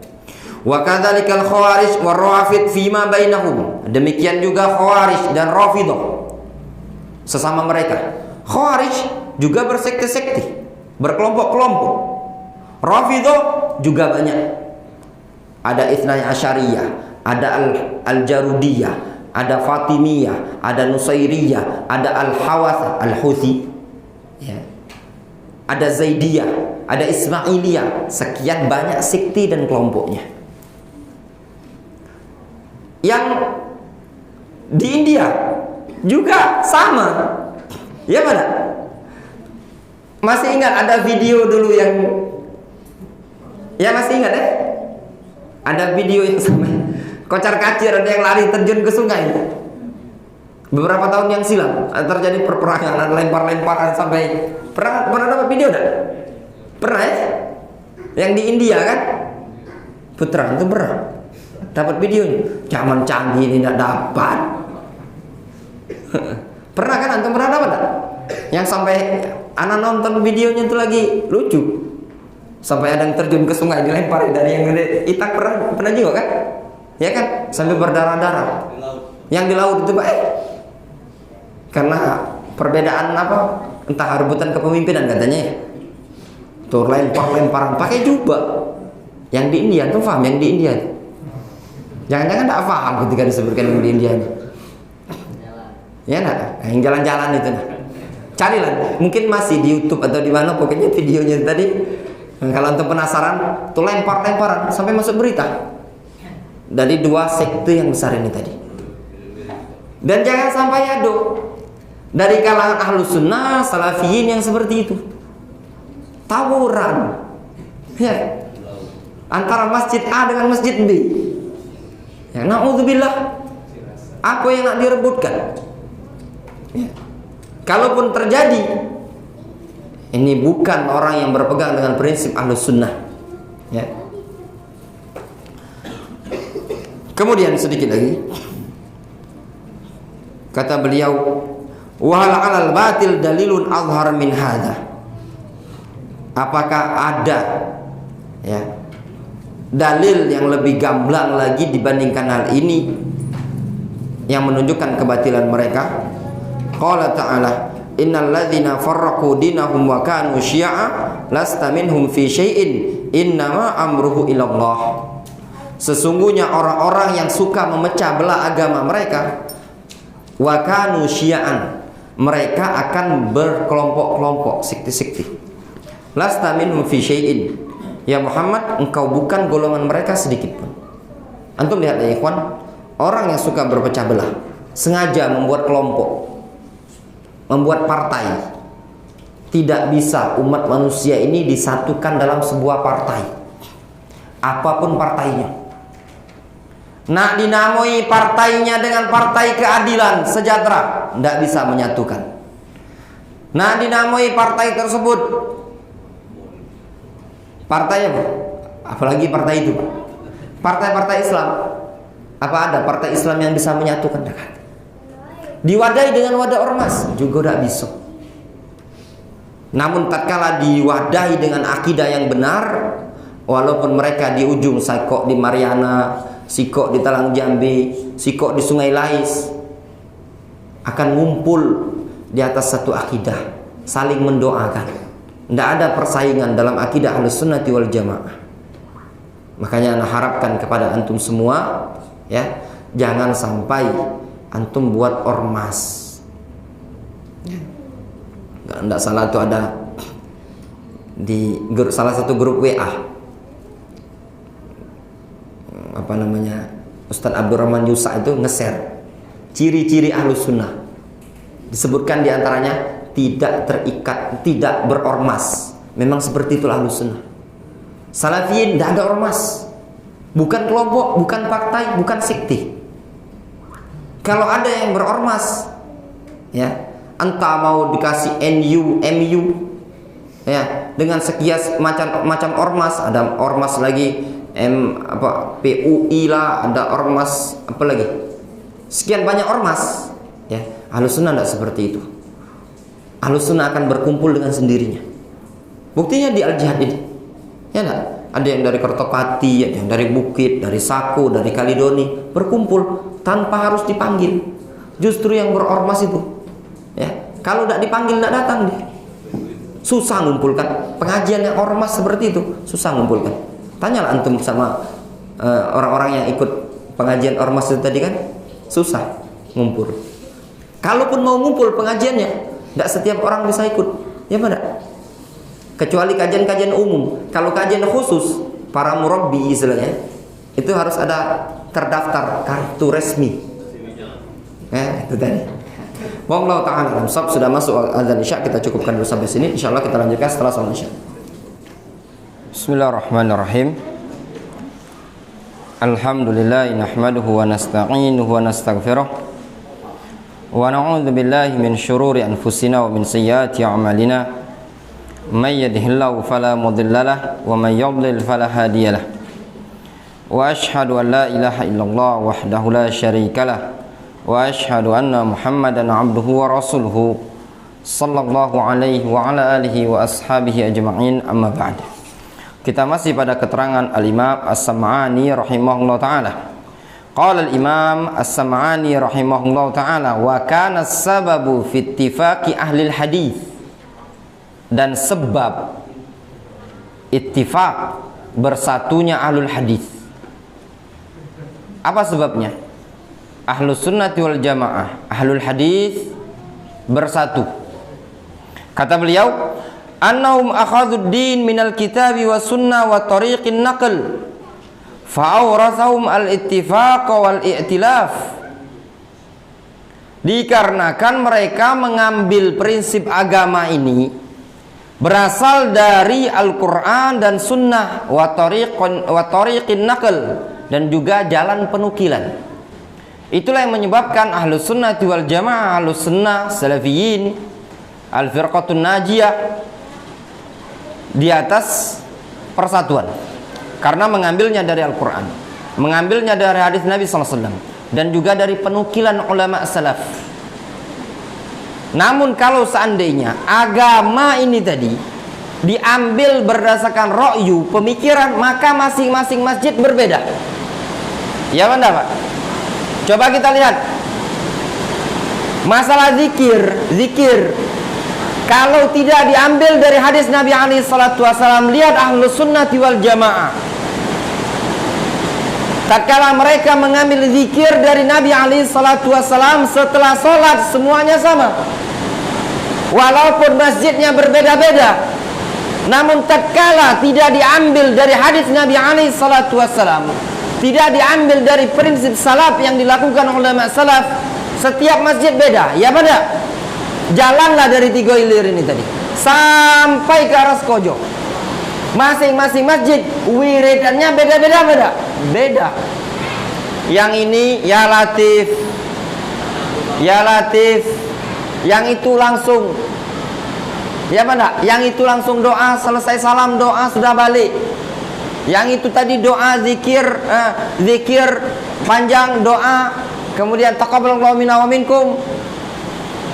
Wa kadzalikal khawarij war rawafid fima bainahum. Demikian juga khawarij dan rafidah sesama mereka. Khawarij juga bersekte-sekte, berkelompok-kelompok. Rafidah juga banyak. Ada Ithnai Asyariyah, ada Al-Jarudiyah, ada Fatimiyah, ada Nusairiyah, ada Al-Hawath Al-Huthi, ya. Ada Zaidiyah, ada Ismailiyah. Sekian banyak sekte dan kelompoknya. Yang di India juga sama. Ya mana? Masih ingat ada video dulu yang, ya masih ingat ya? Ada video yang sampai kocar kacir, ada yang lari terjun ke sungai. Beberapa tahun yang silam terjadi perperangan, ada lempar-lemparan sampai pernah dapat video enggak? Pernah ya? Yang di India kan? Putra itu pernah dapat videonya. Zaman canggih ini enggak dapat. Pernah kan antum pernah dapat enggak? Yang sampai anak nonton videonya itu lagi lucu. Sampai ada yang terjun ke sungai dilempar dari yang gede. Itak pernah juga kan? Ya kan? Sampai berdarah-darah. Yang di laut itu Pak, karena perbedaan apa? Entah rebutan kepemimpinan katanya ya. Tuh lempar-lemparan pakai jubah. Yang di India tuh paham, yang di India. Jangan-jangan tak paham ketika disebutkan yang di India ini. Ya enggak? Yang jalan-jalan itu nah. Carilah, mungkin masih di YouTube atau di mana, pokoknya videonya tadi. Kalau antum penasaran, tuh lempar-lemparan sampai masuk berita dari dua sekte yang besar ini tadi. Dan jangan sampai ada dari kalangan ahlus sunnah salafiyin yang seperti itu, tawuran ya, antara masjid A dengan masjid B. Ya, na'udzubillah, apa yang nak direbutkan ya. Kalaupun terjadi, ini bukan orang yang berpegang dengan prinsip ahlus sunnah ya. Kemudian sedikit lagi kata beliau, wa hal 'alal batil dalilun azhar min hadza. Apakah ada ya dalil yang lebih gamblang lagi dibandingkan hal ini yang menunjukkan kebatilan mereka? Qala ta'ala, innal ladzina farraqu dinahum wa kanu syi'a lasta minhum fi syai'in innama amruhu ilallah. Sesungguhnya orang-orang yang suka memecah belah agama mereka, wa kanu syi'an, mereka akan berkelompok-kelompok, sekte-sekte. Lasta minhum fi syai'in, ya Muhammad, engkau bukan golongan mereka sedikit pun. Antum lihat ya ikhwan, orang yang suka berpecah belah sengaja membuat kelompok, membuat partai. Tidak bisa umat manusia ini disatukan dalam sebuah partai, apapun partainya. nak dinamai partainya dengan partai keadilan sejahtera, tidak bisa menyatukan. Nak dinamai partai tersebut partai apa? Apalagi partai itu, partai-partai Islam. Apa ada partai Islam yang bisa menyatukan? Diwadahi dengan wadah ormas juga tidak bisa. Namun tatkala diwadahi dengan akidah yang benar, walaupun mereka di ujung sikok di Mariana, sikok di Talang Jambi, sikok di Sungai Lais, akan ngumpul di atas satu akidah, saling mendoakan. Tidak ada persaingan dalam akidah Ahlussunnati wal Jamaah. Makanya ana harapkan kepada antum semua, ya, jangan sampai antum buat ormas. Nggak salah tuh ada di salah satu grup WA, apa namanya, Ustadz Abdurrahman Yusa itu nge-share ciri-ciri Ahlus Sunnah. Disebutkan diantaranya tidak terikat, tidak berormas. Memang seperti itulah Ahlus Sunnah. Salafiyin tidak ada ormas, bukan kelompok, bukan partai, bukan sekte. Kalau ada yang berormas, ya, entah mau dikasih NU, MU, ya, dengan sekian macam ormas. Ada ormas lagi PUI lah, ada ormas apa lagi, sekian banyak ormas, ya. Ahlus Sunnah tidak seperti itu. Ahlus Sunnah akan berkumpul dengan sendirinya. Buktinya di Al-Jihad ini, ya enggak? Ada yang dari Kertopati, ada yang dari Bukit, dari Sako, dari Kaledoni, berkumpul tanpa harus dipanggil. Justru yang berormas itu, ya, kalau tidak dipanggil tidak datang dia. Susah ngumpulkan pengajian yang ormas seperti itu, susah ngumpulkan. Tanyalah antum sama orang-orang yang ikut pengajian ormas itu tadi kan, susah ngumpul. Kalaupun mau ngumpul pengajiannya, tidak setiap orang bisa ikut, ya pada. Kecuali kajian-kajian umum. Kalau kajian khusus, para murabbi istilahnya, itu harus ada terdaftar kartu resmi. Itu tadi. Wallahu ta'ala alam. Sudah masuk azan Isya, kita cukupkan dulu sampai sini. Insyaallah kita lanjutkan setelah salat Isya. Bismillahirrahmanirrahim. Alhamdulillah nahmaduhu wa nasta'inuhu wa nastaghfiruh. Wa na'udzu billahi min syururi anfusina wa min sayyiati a'malina. May yahdihillahu fala mudilla lahu wa may yudlil fala hadiya lahu. Wa asyhadu an la ilaha illallah wahdahu la syarika lahu. Wa asyhadu anna Muhammadan abduhu wa rasuluhu sallallahu alaihi wa ala alihi wa ashabihi ajma'in, amma ba'd. Kita masih pada keterangan Al-Imam As-Sam'ani rahimahullah ta'ala. Qala Al-Imam As-Sam'ani rahimahullah ta'ala, wa kana as-sababu fi ittifaqi ahli al-hadith, dan sebab ittifaq bersatunya ahlul hadith. Apa sebabnya? Ahlus sunnati wal jamaah, ahlul hadith bersatu. Kata beliau, annahum akhadud din minal kitabi wa sunnah wa tariqin naql fa'awrathahum al-ittifaq wal i'tilaf. Dikarenakan mereka mengambil prinsip agama ini berasal dari Al-Quran dan Sunnah wa tariqin naql, dan juga jalan penukilan. Itulah yang menyebabkan Ahlus Sunnati wal Jamaah, Ahlus Sunnah, Salafiyin, Al-Firqatun Najiyah di atas persatuan, karena mengambilnya dari Al-Quran, mengambilnya dari hadis Nabi SAW, dan juga dari penukilan ulama salaf. Namun kalau seandainya agama ini tadi diambil berdasarkan ra'yu, pemikiran, maka masing-masing masjid berbeda. Ya benar Pak? Coba kita lihat masalah zikir. Kalau tidak diambil dari hadis Nabi SAW, lihat Ahlus Sunnati wal Jamaah. Tatkala mereka mengambil zikir dari Nabi SAW setelah sholat, semuanya sama. Walaupun masjidnya berbeda-beda, namun tatkala tidak diambil dari hadis Nabi SAW, tidak diambil dari prinsip salaf yang dilakukan ulama salaf, setiap masjid beda. Ya pada, jalanlah dari 3 hilir ini tadi sampai ke Aras Kojo, masing-masing masjid wiridannya beda-beda. Yang ini ya Latif, ya Latif. Yang itu langsung, ya mana? Yang itu langsung doa, selesai salam doa sudah balik. Yang itu tadi doa zikir, zikir panjang doa, kemudian taqabbalallahu minna wa minkum,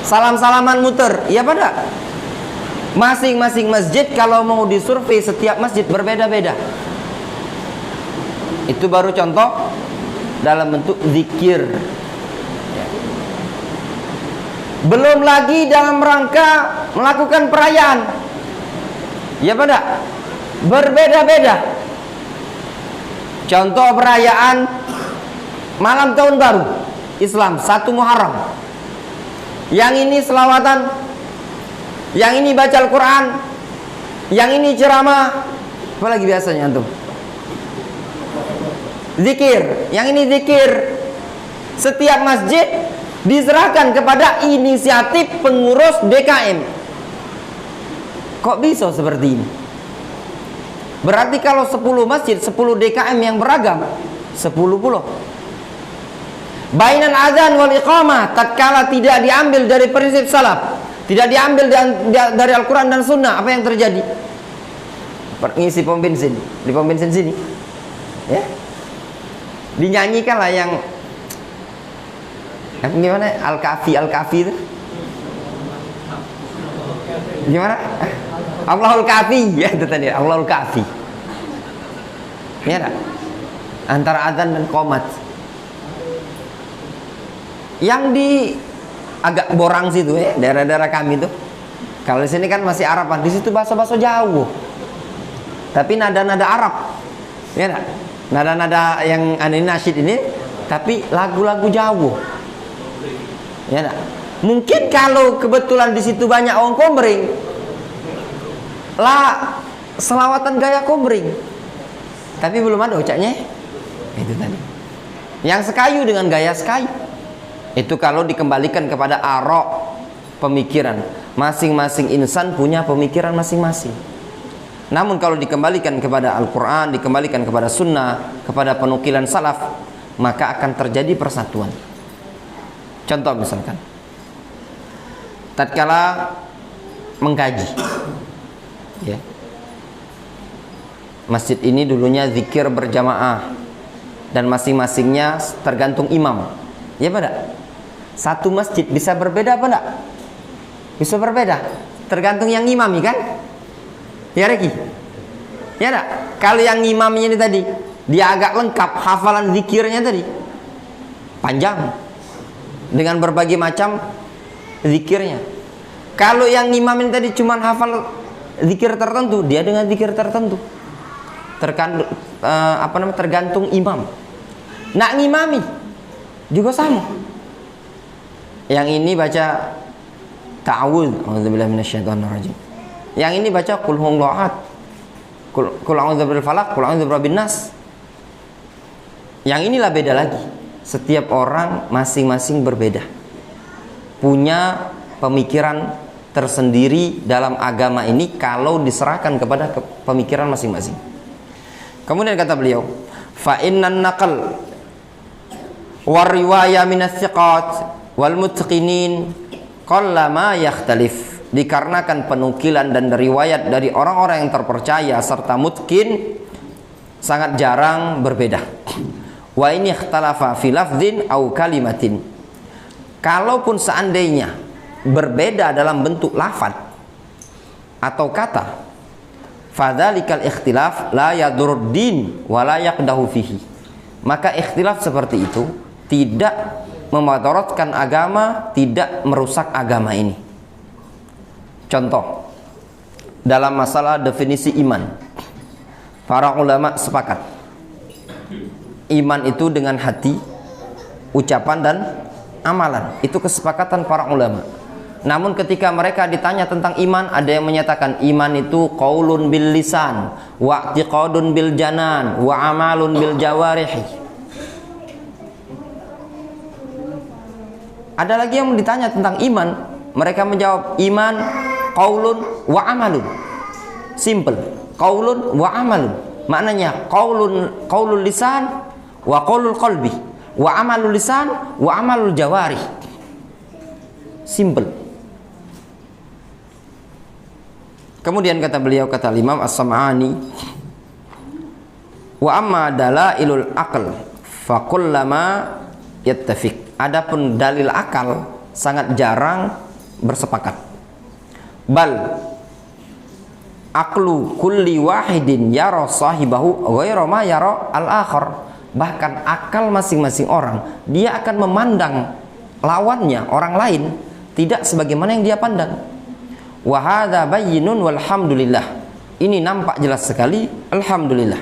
salam-salaman muter. Ya pada masing-masing masjid kalau mau disurvei setiap masjid berbeda-beda. Itu baru contoh dalam bentuk zikir. Belum lagi dalam rangka melakukan perayaan. Ya pada berbeda-beda. Contoh perayaan malam tahun baru Islam 1 Muharram. Yang ini selawatan, yang ini baca Al-Quran, yang ini ceramah. Apa lagi biasanya antum? Zikir. Yang ini zikir. Setiap masjid diserahkan kepada inisiatif pengurus DKM. Kok bisa seperti ini? Berarti kalau 10 masjid, 10 DKM yang beragam, 10 pulau. Bainan azan wal iqamah, tatkala tidak diambil dari prinsip salaf, tidak diambil dari Al-Quran dan Sunnah, apa yang terjadi? Ngisi pom bensin di pom bensin sini, ya, dinyanyikan lah yang gimana? Al-Kafi itu gimana? Allahul Kafi, ya itu tadi Allahul Kafi. Ya tak? Antara azan dan qomat. Yang di agak borang situ ya, daerah-daerah kami tuh. Kalau di sini kan masih Araban, di situ bahasa-bahasa jauh. Tapi nada-nada Arab. Ya tak? Nada-nada yang aneh nasyid ini, tapi lagu-lagu jauh. Ya tak? Mungkin kalau kebetulan di situ banyak orang komering, lah selawatan gaya komering. Tapi belum ada ucapnya. Itu tadi. Yang sekayu dengan gaya sekayu. Itu kalau dikembalikan kepada arok pemikiran. Masing-masing insan punya pemikiran masing-masing. Namun kalau dikembalikan kepada Al-Quran, dikembalikan kepada Sunnah, kepada penukilan salaf, maka akan terjadi persatuan. Contoh misalkan, tatkala mengkaji, ya, masjid ini dulunya zikir berjamaah dan masing-masingnya tergantung imam. Ya pada satu masjid bisa berbeda apa enggak? Bisa berbeda, tergantung yang ngimami kan? Ya Reki? Ya enggak? Kalau yang ngimamnya ini tadi dia agak lengkap hafalan zikirnya tadi, panjang dengan berbagai macam zikirnya. Kalau yang ngimamin tadi cuma hafal zikir tertentu, dia dengan zikir tertentu. Tergantung imam. Nak ngimami juga sama. Yang ini baca ta'awudz, a'udzubillahi minasyaitonirrajim. Yang ini baca qul huwallahu ahad, qul a'udzu birabbil falaq, qul a'udzu birabbin nas. Yang inilah beda lagi. Setiap orang masing-masing berbeda. Punya pemikiran tersendiri dalam agama ini kalau diserahkan kepada pemikiran masing-masing. Kemudian kata beliau, fa innan naqal war riwayah minas thiqat wal mutqinin qallama yakhtalif. Dikarenakan penukilan dan riwayat dari orang-orang yang terpercaya serta mutqin sangat jarang berbeda. Wa ini ikhtalafa fi lafdhin au kalimatin. Kalaupun seandainya berbeda dalam bentuk lafaz atau kata, fadzalikal ikhtilaf la yadurud din wa la yaqdahu fihi. Maka ikhtilaf seperti itu tidak memadaratkan agama, tidak merusak agama ini. Contoh, dalam masalah definisi iman, para ulama sepakat iman itu dengan hati, ucapan dan amalan. Itu kesepakatan para ulama. Namun ketika mereka ditanya tentang iman, ada yang menyatakan iman itu qaulun bil lisan, wa i'tiqadun bil janan, wa amalun bil jawarih. Ada lagi yang ditanya tentang iman, mereka menjawab iman qaulun wa amalun. Simple. Qaulun wa amalun. Maknanya qaulul lisan wa qaulul qalbi. wa amalul lisan, wa amalul jawarih. Simple. Kemudian kata beliau, kata Imam As-Sam'ani, wa amma dalailul aql fa kullama yattafiq. Adapun dalil akal sangat jarang bersepakat. Bal aqlu kulli wahidin yara sahibahu ghairu ma yara al-akhar. Bahkan akal masing-masing orang, dia akan memandang lawannya, orang lain, tidak sebagaimana yang dia pandang. Wa hadza bayyinun walhamdulillah. Ini nampak jelas sekali, alhamdulillah.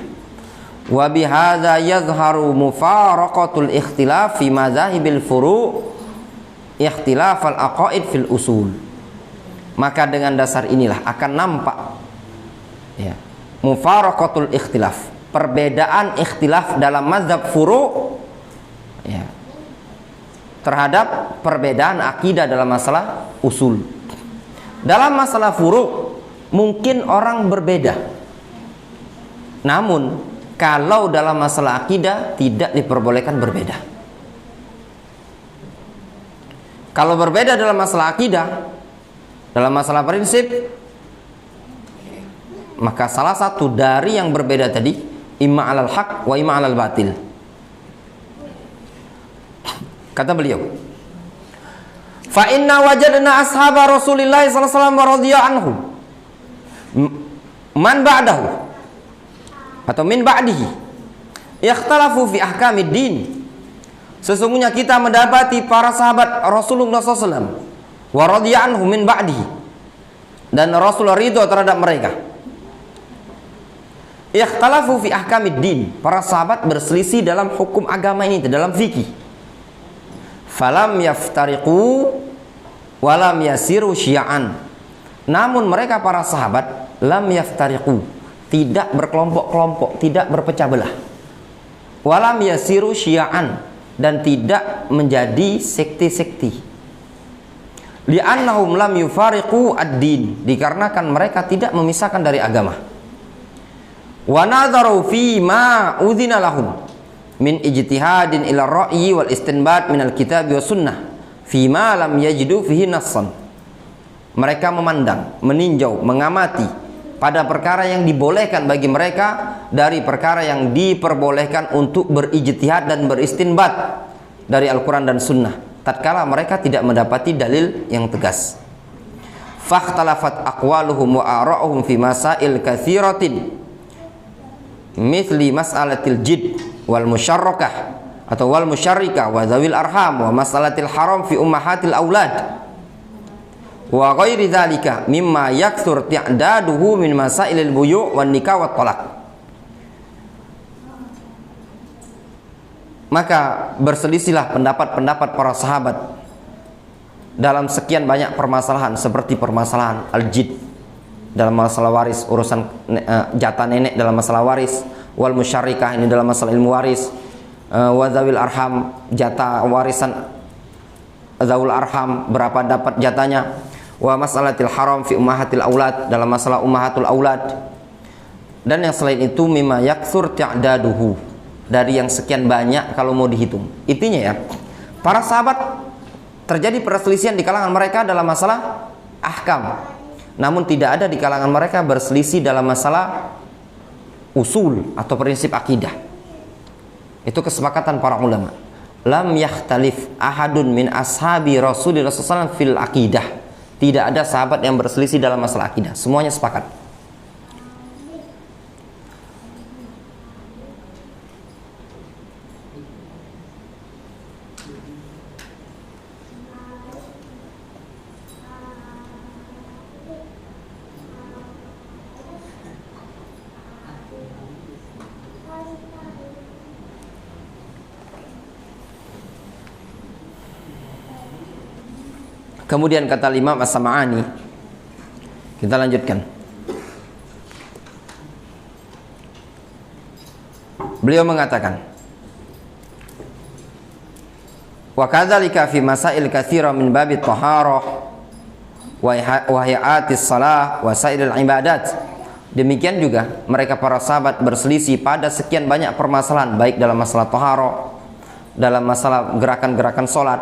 Wa bihadza yazharu mufaraqatul ikhtilaf fi madzahibil furu' ikhtilaf al-aqaid fil usul. Maka dengan dasar inilah akan nampak ya, mufaraqatul ikhtilaf, perbedaan ikhtilaf dalam mazhab furu' ya, terhadap perbedaan akidah dalam masalah usul. Dalam masalah furu' mungkin orang berbeda, namun kalau dalam masalah akidah tidak diperbolehkan berbeda. Kalau berbeda dalam masalah akidah, dalam masalah prinsip, maka salah satu dari yang berbeda tadi imma alal haq wa imma alal batil. Kata beliau, fa inna wajadna ashaba Rasulillah sallallahu alaihi wasallam radhiyallahu anhu man ba'dahu atau min ba'dihi ikhtalafu fi ahkamid din. Sesungguhnya kita mendapati para sahabat Rasulullah SAW wa radhiyallahu anhu min ba'dihi, dan Rasulullah ridho terhadap mereka. Ikhtalafu fi ahkamid din, para sahabat berselisih dalam hukum agama ini, dalam fikih. Falam yaftariqu walam yasiru syi'an. Namun mereka para sahabat lam yaftariqu, tidak berkelompok-kelompok, tidak berpecah belah. Walam yasiru syi'an, dan tidak menjadi sekte-sekte. Li'annahum lam yufariqu ad-din, dikarenakan mereka tidak memisahkan dari agama. Wa nadharu fi ma udhina lahum min ijtihadin ila ra'yi wal istinbat min al-kitab wa sunnah fi ma lam yajidu fihi nassan. Mereka memandang, meninjau, mengamati pada perkara yang dibolehkan bagi mereka dari perkara yang diperbolehkan untuk berijtihad dan beristinbat dari Al-Quran dan Sunnah, tatkala mereka tidak mendapati dalil yang tegas. Fakhtalafat aqwaluhum wa ara'uhum fi masail katsiratin mithli mas'alatil jid wal musyarrakah atau wal musyarrikah wa zawil arham wa mas'alatil haram fi ummahatil aulad wa ghairi dzalika mimma yakthur ti'daduhu min masailil buyu' wan nikah wat talaq. Maka berselisihlah pendapat-pendapat para sahabat dalam sekian banyak permasalahan, seperti permasalahan al-jid dalam masalah waris, urusan jatah nenek dalam masalah waris, wal musyarrikah ini dalam masalah ilmu waris, wa zawil arham, jatah warisan zawul arham berapa dapat jatahnya, wa masalatil haram fi ummahatil aulad dalam masalah ummahatul aulad, dan yang selain itu mimma yakthur ta'daduhu, dari yang sekian banyak kalau mau dihitung. Intinya ya, para sahabat terjadi perselisihan di kalangan mereka dalam masalah ahkam, namun tidak ada di kalangan mereka berselisih dalam masalah usul atau prinsip akidah. Itu kesepakatan para ulama. Lam yakhtalif ahadun min ashabi Rasulullah SAW fil akidah. Tidak ada sahabat yang berselisih dalam masalah akidah, semuanya sepakat. Kemudian kata Imam As-Sam'ani, kita lanjutkan. Beliau mengatakan, wa kadzalika fi masail katsira min babi taharah wa hayatis salah wa sairil ibadat. Demikian juga mereka para sahabat berselisih pada sekian banyak permasalahan, baik dalam masalah taharah, dalam masalah gerakan-gerakan sholat,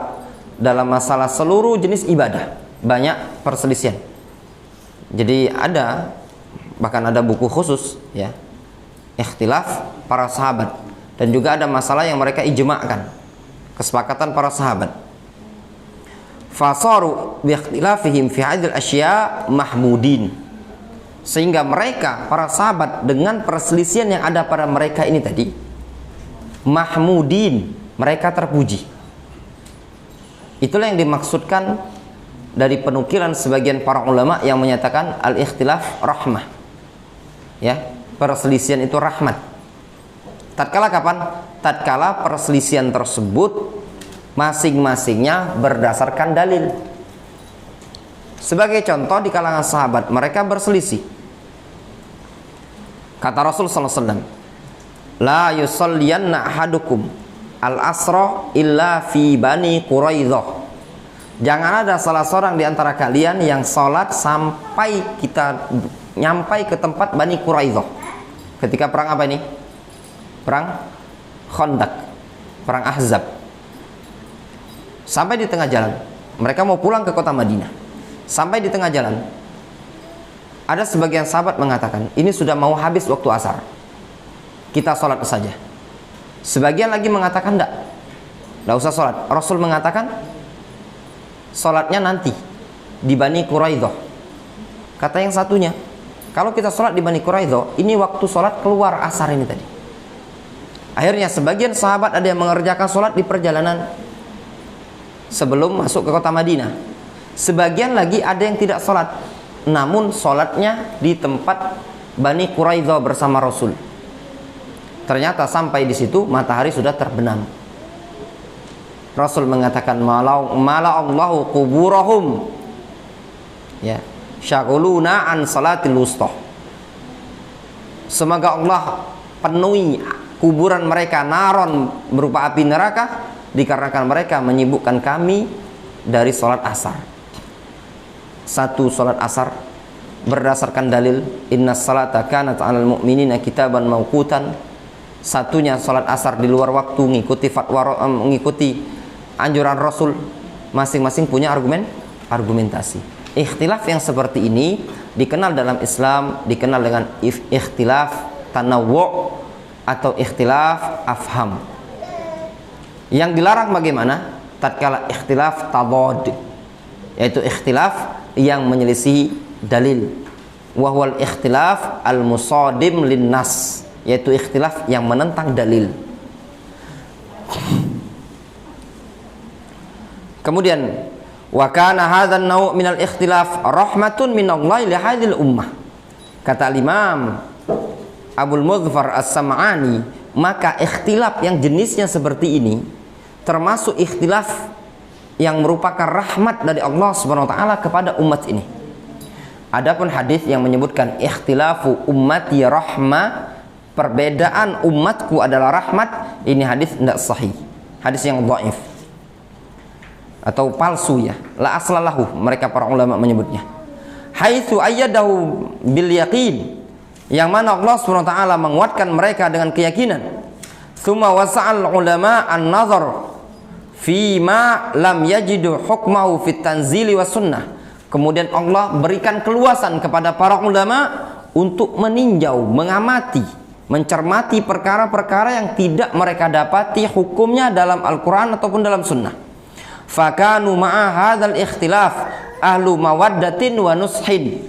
dalam masalah seluruh jenis ibadah, banyak perselisihan. Jadi bahkan ada buku khusus ya, ikhtilaf para sahabat, dan juga ada masalah yang mereka ijma'kan, kesepakatan para sahabat. Fasaru bi ikhtilafihim fi hadhil asya' mahmudin, sehingga mereka para sahabat dengan perselisihan yang ada pada mereka ini tadi mahmudin, mereka terpuji. Itulah yang dimaksudkan dari penukilan sebagian para ulama yang menyatakan al-ikhtilaf rahmah. Ya, perselisihan itu rahmat. Tatkala kapan? Tatkala perselisihan tersebut masing-masingnya berdasarkan dalil. Sebagai contoh, di kalangan sahabat mereka berselisih. Kata Rasul sallallahu alaihi wasallam, la yusalliyanna ahadukum al-asra illa fi Bani Quraidah. Jangan ada salah seorang di antara kalian yang sholat sampai kita nyampai ke tempat Bani Quraidah. Ketika perang apa ini? Perang Khandaq, perang Ahzab. Sampai di tengah jalan, mereka mau pulang ke kota Madinah. Sampai di tengah jalan, ada sebagian sahabat mengatakan, ini sudah mau habis waktu asar, kita sholat saja. Sebagian lagi mengatakan tidak usah sholat. Rasul mengatakan sholatnya nanti di Bani Quraidah. Kata yang satunya, kalau kita sholat di Bani Quraidah, ini waktu sholat keluar asar ini tadi. Akhirnya sebagian sahabat ada yang mengerjakan sholat di perjalanan sebelum masuk ke kota Madinah. Sebagian lagi ada yang tidak sholat, namun sholatnya di tempat Bani Quraidah bersama Rasul. Ternyata sampai di situ matahari sudah terbenam. Rasul mengatakan, mala'allahu quburahum ya syaguluna an salatil wusta. Semoga Allah penuhi kuburan mereka naron berupa api neraka, dikarenakan mereka menyibukkan kami dari sholat asar. Satu sholat asar berdasarkan dalil innas salata kanat 'alal mu'minina kitaban mauqutan. Satunya sholat asar di luar waktu, mengikuti anjuran Rasul. Masing-masing punya argumentasi. Ikhtilaf yang seperti ini dikenal dalam Islam, dikenal dengan ikhtilaf tanawwu' atau ikhtilaf afham. Yang dilarang bagaimana? Tatkala ikhtilaf tadad, yaitu ikhtilaf yang menyelisihi dalil. Wa huwal ikhtilaf al-musadim lin-nas, yaitu ikhtilaf yang menentang dalil. Kemudian wa kana hadzal naw' minal ikhtilaf rahmatun minallahi li hadhil ummah. Kata Imam Abul Mudhfar As-Sam'ani, maka ikhtilaf yang jenisnya seperti ini termasuk ikhtilaf yang merupakan rahmat dari Allah Subhanahu wa taala kepada umat ini. Adapun hadis yang menyebutkan ikhtilafu ummati rahmah, perbedaan umatku adalah rahmat, ini hadis tidak sahih, hadis yang dhaif atau palsu ya, la aslalahu, mereka para ulama menyebutnya. Haitsu ayyadahu bil yaqin, yang mana Allah Subhanahu wa taala menguatkan mereka dengan keyakinan. Tsumma wasa'al ulama an-nazar fi ma lam yajidu hukmahu fit tanzili was sunnah. Kemudian Allah berikan keluasan kepada para ulama untuk meninjau, mengamati, mencermati perkara-perkara yang tidak mereka dapati hukumnya dalam Al-Quran ataupun dalam sunnah. Fakanu ma'a hadzal ikhtilaf ahlu mawaddatin wa nushin.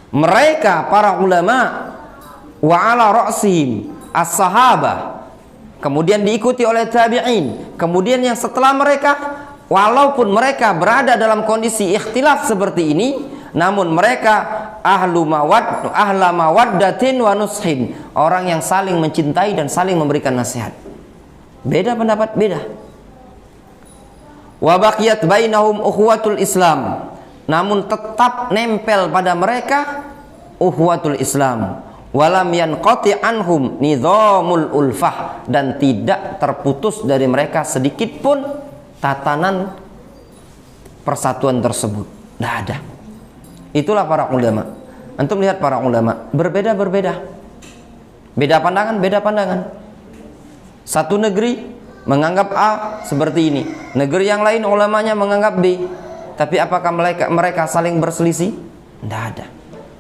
Mereka para ulama wa ala ra'sihim as-sahabah, kemudian diikuti oleh tabi'in, kemudian yang setelah mereka, walaupun mereka berada dalam kondisi ikhtilaf seperti ini, namun mereka ahla mawaddatin wa nushin, orang yang saling mencintai dan saling memberikan nasihat. Beda pendapat, beda. Wa baqiyat bainahum ukhuwatul Islam, namun tetap nempel pada mereka ukhuwatul Islam. Walam yanqati anhum nizamul ulfah, dan tidak terputus dari mereka sedikit pun tatanan persatuan tersebut. Tidak ada. Itulah para ulama. Antum lihat para ulama berbeda-berbeda, beda pandangan. Satu negeri menganggap A seperti ini, negeri yang lain ulamanya menganggap B. Tapi apakah mereka saling berselisih? Tidak ada.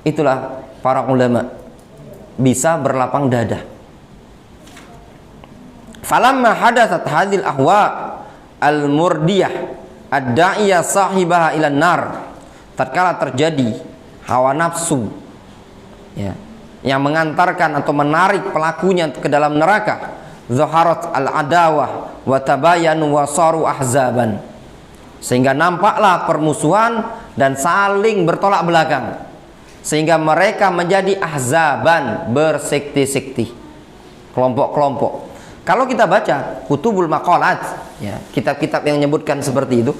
Itulah para ulama bisa berlapang dada. Falamma hadatsat hadhil ahwa al-murdiyah ad-da'iyah sahibaha ilan nar, tatkala terjadi hawa nafsu ya, yang mengantarkan atau menarik pelakunya ke dalam neraka, zaharat al-adawah wa tabayanu wa saru ahzaban, sehingga nampaklah permusuhan dan saling bertolak belakang, sehingga mereka menjadi ahzaban, bersekti-sekti, kelompok-kelompok. Kalau kita baca kutubul maqalat ya, kitab-kitab yang menyebutkan seperti itu,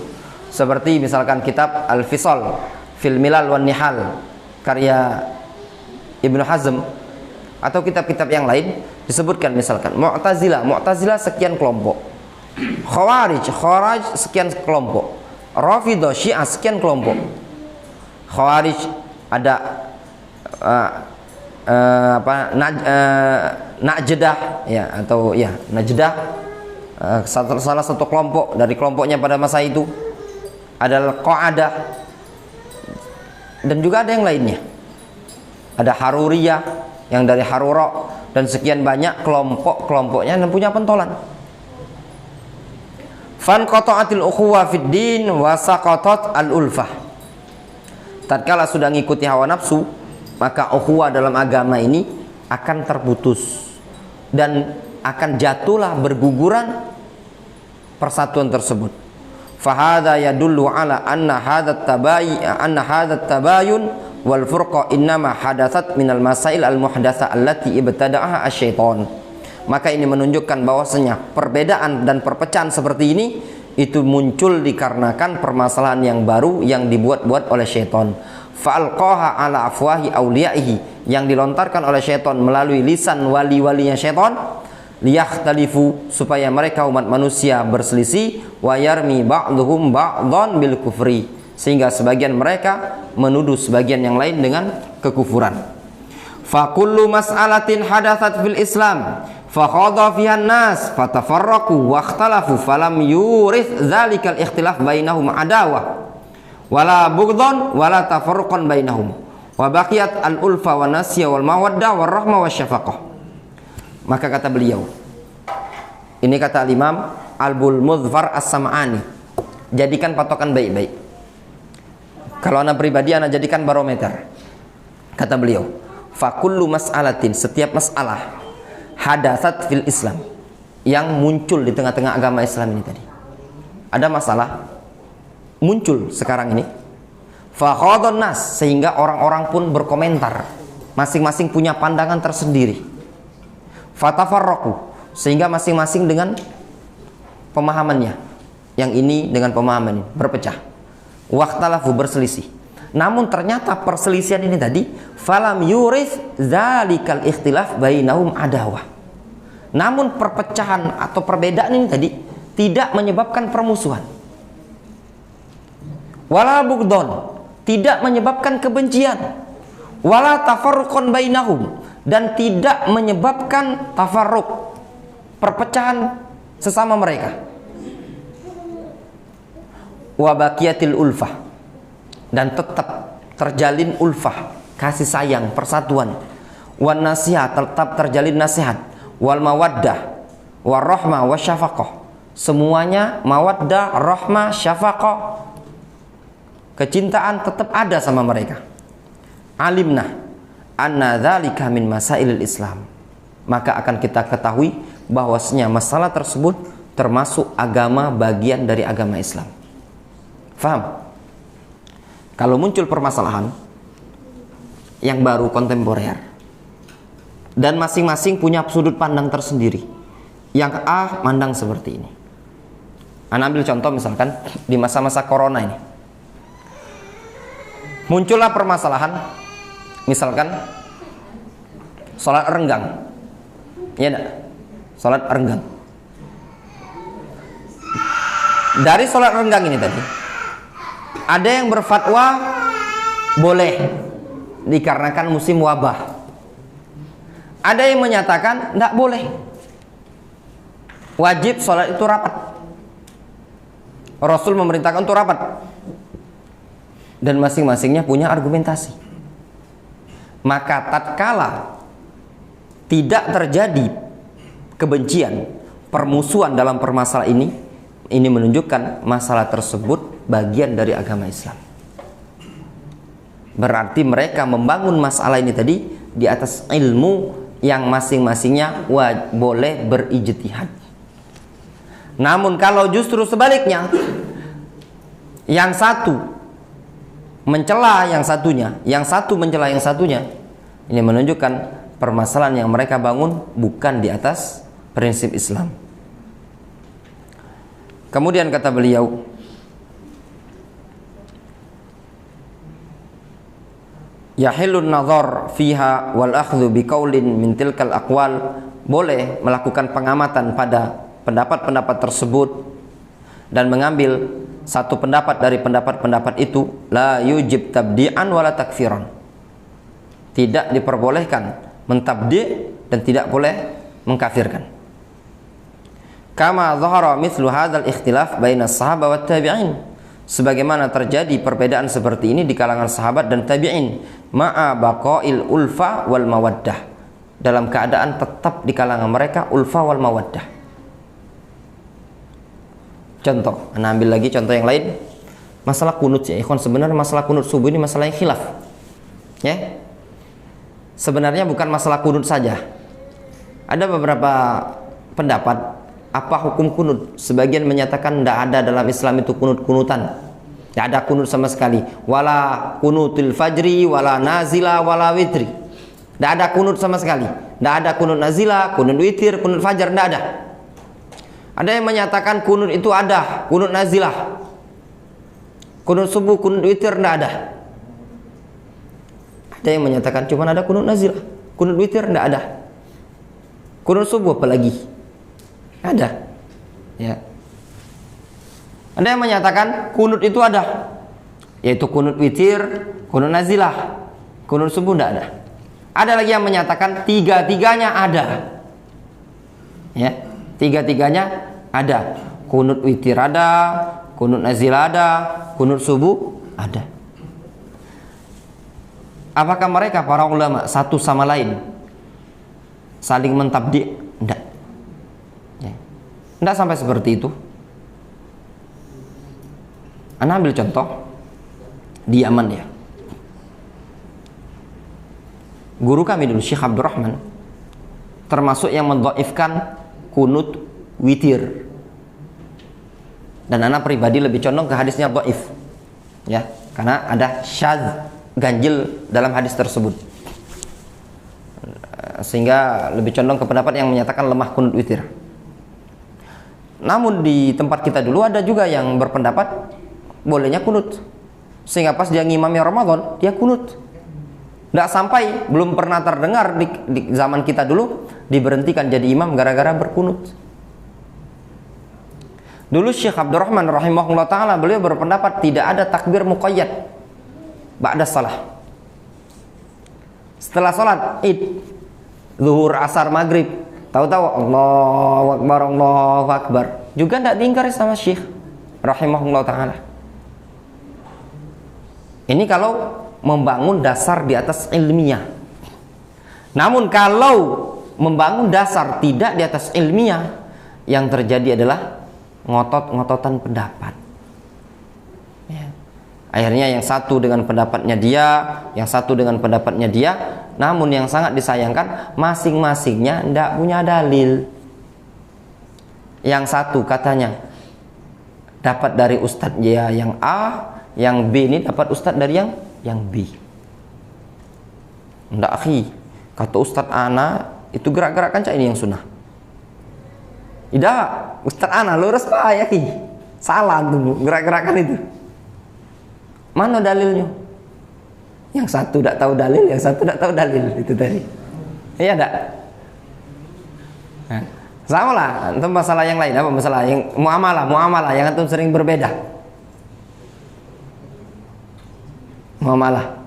seperti misalkan kitab Al-Fisal fil Milal wan Nihal karya Ibnu Hazm, atau kitab-kitab yang lain disebutkan misalkan Mu'tazilah sekian kelompok, Khawarij sekian kelompok, Rafidhah Syiah sekian kelompok. Khawarij ada Najdah ya, atau ya Najdah, salah satu kelompok dari kelompoknya pada masa itu adalah Qa'adah, dan juga ada yang lainnya, ada Haruriyah yang dari Harura, dan sekian banyak kelompok-kelompoknya yang punya pentolan. Fanqata'atil ukhuwah fid din wa saqatat al-ulfah. Tatkala sudah ngikuti hawa nafsu, maka ukhuwah dalam agama ini akan terputus dan akan jatuhlah berguguran persatuan tersebut. Fahadha yadullu ala anna hadat tabayun wal furqa innama hadatsat minal masail al muhdatsa allati ibtada'aha asy-syaitan. Maka ini menunjukkan bahwasanya perbedaan dan perpecahan seperti ini itu muncul dikarenakan permasalahan yang baru yang dibuat-buat oleh syaitan. Fa'alqaha ala afwahi awliyaihi, yang dilontarkan oleh syaitan melalui lisan wali-walinya syaitan, liyakhtalifu, supaya mereka umat manusia berselisih, wa yarmi ba'dhum ba'dhan bil kufri, sehingga sebagian mereka menuduh sebagian yang lain dengan kekufuran. Fa kullu mas'alatin hadatsat fil Islam fa khadha fiha an-nas fatafarraqu wa ikhtalafu falam yurith dzalikal ikhtilaf bainahum adawah wala bughdhan wala tafarruqan bainahum wa baqiyat al-ulfa wa nasya wal mawaddah war rahmah wasyafaqah. Maka kata beliau, ini kata Imam Al-Mudhfar As-Sam'ani, jadikan patokan baik-baik. Kalau anak pribadi anak jadikan barometer. Kata beliau, fa kullu mas'alatin, setiap masalah hadatsat fil Islam, yang muncul di tengah-tengah agama Islam ini tadi. Ada masalah muncul sekarang ini, fa khadhan nas, sehingga orang-orang pun berkomentar, masing-masing punya pandangan tersendiri. Fatafarraqu, sehingga masing-masing dengan pemahamannya, yang ini dengan pemahaman ini berpecah. Waqtalafu, berselisih. Namun ternyata perselisihan ini tadi falam yuris zalikal ikhtilaf bainahum adawah. Namun perpecahan atau perbedaan ini tadi tidak menyebabkan permusuhan. Wala bughdon, tidak menyebabkan kebencian. Wala tafarruqan bainahum, dan tidak menyebabkan tafarruq, perpecahan sesama mereka. Wa baqiyatil ulfah, dan tetap terjalin ulfah, kasih sayang, persatuan. Wan nasihat, tetap terjalin nasihat. Wal mawaddah, war rahmah wasyafaqah, semuanya mawaddah, rahmah, syafaqah, kecintaan tetap ada sama mereka. Alimna anna dzalika min masailil Islam, maka akan kita ketahui bahwasanya masalah tersebut termasuk agama, bagian dari agama Islam. Faham? Kalau muncul permasalahan yang baru, kontemporer, dan masing-masing punya sudut pandang tersendiri, yang A mandang seperti ini. Anda ambil contoh misalkan di masa-masa corona ini, muncullah permasalahan, misalkan sholat renggang, ya enggak? Sholat renggang. Dari sholat renggang ini tadi, ada yang berfatwa boleh dikarenakan musim wabah. Ada yang menyatakan tidak boleh. Wajib sholat itu rapat. Rasul memerintahkan untuk rapat. Dan masing-masingnya punya argumentasi. Maka tatkala tidak terjadi kebencian, permusuhan dalam permasalahan ini menunjukkan masalah tersebut bagian dari agama Islam. Berarti mereka membangun masalah ini tadi di atas ilmu yang masing-masingnya boleh berijtihad. Namun kalau justru sebaliknya, yang satu mencela yang satunya, yang satu mencela yang satunya, ini menunjukkan permasalahan yang mereka bangun bukan di atas prinsip Islam. Kemudian kata beliau, yahillun nazar fiha wal akhdhu biqaulin min tilkal aqwal, boleh melakukan pengamatan pada pendapat-pendapat tersebut dan mengambil satu pendapat dari pendapat-pendapat itu. La yujib tabdi'an wala takfiran, tidak diperbolehkan mentabdi' dan tidak boleh mengkafirkan. Kama zahara mithlu hadzal ikhtilaf baina sahabat wa tabi'in, sebagaimana terjadi perbedaan seperti ini di kalangan sahabat dan tabi'in, ma'a baqail ulfa wal mawaddah, dalam keadaan tetap di kalangan mereka ulfa wal mawaddah. Contoh, Anda ambil lagi contoh yang lain. Masalah kunut ya, ikhwan, sebenarnya masalah kunut subuh ini masalah yang khilaf. Ya. Sebenarnya bukan masalah kunut saja. Ada beberapa pendapat apa hukum kunut. Sebagian menyatakan tidak ada dalam Islam itu kunut-kunutan. Tidak ada kunut sama sekali. Wala kunutul fajri, wala nazila, wala witri. Tidak ada kunut sama sekali. Tidak ada kunut nazila, kunut witir, kunut fajar, tidak ada. Ada yang menyatakan kunut itu ada, kunut nazilah, kunut subuh, kunut witir tidak ada. Ada yang menyatakan cuma ada kunut nazilah, kunut witir tidak ada. Kunut subuh apalagi ada. Ya. Ada yang menyatakan kunut itu ada, yaitu kunut witir, kunut nazilah, kunut subuh tidak ada. Ada lagi yang menyatakan tiga-tiganya ada. Ya. Tiga-tiganya ada. Kunut witir ada, kunut nazilah ada, kunut subuh ada. Apakah mereka para ulama satu sama lain saling mentabdi'? Tidak. Ya. Tidak sampai seperti itu. Anda ambil contoh di Yaman ya. Guru kami dulu Syekh Abdurrahman termasuk yang mendhaifkan kunut witir, dan anak pribadi lebih condong ke hadisnya dhaif ya, karena ada syadz, ganjil dalam hadis tersebut, sehingga lebih condong ke pendapat yang menyatakan lemah kunut witir. Namun di tempat kita dulu ada juga yang berpendapat bolehnya kunut, sehingga pas dia ngimami Ramadan dia kunut. Tidak sampai, belum pernah terdengar di zaman kita dulu diberhentikan jadi imam gara-gara berkunut. Dulu Syekh Abdurrahman rahimahullah ta'ala, beliau berpendapat tidak ada takbir muqayyad ba'da salah. Setelah salat id, zuhur, asar, maghrib, tahu-tahu Allahu Akbar, Allahu Akbar, juga tidak diingkari sama Syekh rahimahullah ta'ala. Ini kalau membangun dasar di atas ilmiah. Namun kalau membangun dasar tidak di atas ilmiah, yang terjadi adalah ngotot-ngototan pendapat ya. Akhirnya yang satu dengan pendapatnya dia, yang satu dengan pendapatnya dia. Namun yang sangat disayangkan, masing-masingnya tidak punya dalil. Yang satu katanya dapat dari ustadz dia yang A, yang B ini dapat ustadz dari yang B. Ndak akhi, kata Ustadz ana itu gerak-gerakan cak ini yang sunnah. Tidak, Ustadz ana lurus pak ya ki, salah tuh gerak-gerakan itu. Mana dalilnya? Yang satu tidak tahu dalil, yang satu tidak tahu dalil, itu tadi. Iya tidak? Nah, sama lah, itu masalah yang lain apa masalah yang muamalah yang antum sering berbeda. Muamalah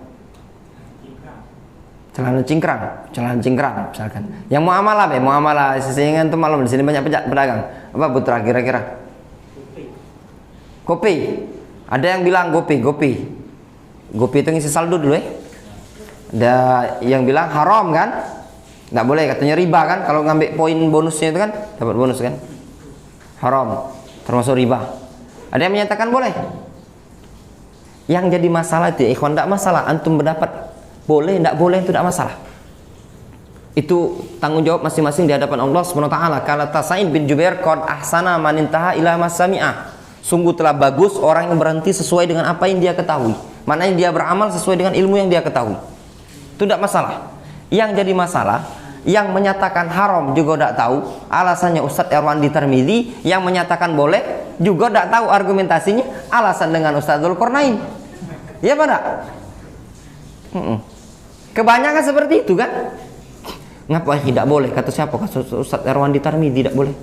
celana cingkrang misalkan. Yang muamalah sehingga antum malam di sini banyak pedagang. Apa Putra kira-kira? Kopi. Ada yang bilang gopi. Gopi itu ngisi saldo dulu ya. Ada yang bilang haram kan? Nggak boleh, katanya riba kan? Kalau ngambil poin bonusnya itu kan dapat bonus kan? Haram, termasuk riba. Ada yang menyatakan boleh. Yang jadi masalah itu, ikhwan, tidak masalah. Antum berdapat boleh, tidak boleh itu tidak masalah. Itu tanggung jawab masing-masing di hadapan Allah Subhanahu wa taala. Kata Sa'id bin Jubair, qad ahsana man intaha ila masami'ah. Sungguh telah bagus orang yang berhenti sesuai dengan apa yang dia ketahui. Maknanya dia beramal sesuai dengan ilmu yang dia ketahui. Itu tidak masalah. Yang jadi masalah, yang menyatakan haram juga tidak tahu alasannya Ustadz Erwandi Tirmidzi, yang menyatakan boleh juga tidak tahu argumentasinya, alasan dengan Ustadz Dzulqarnain. Ya pada kebanyakan seperti itu kan? Ngapa tidak boleh? Kata siapa? Kata Ustadz Erwandi Tirmidzi tidak boleh.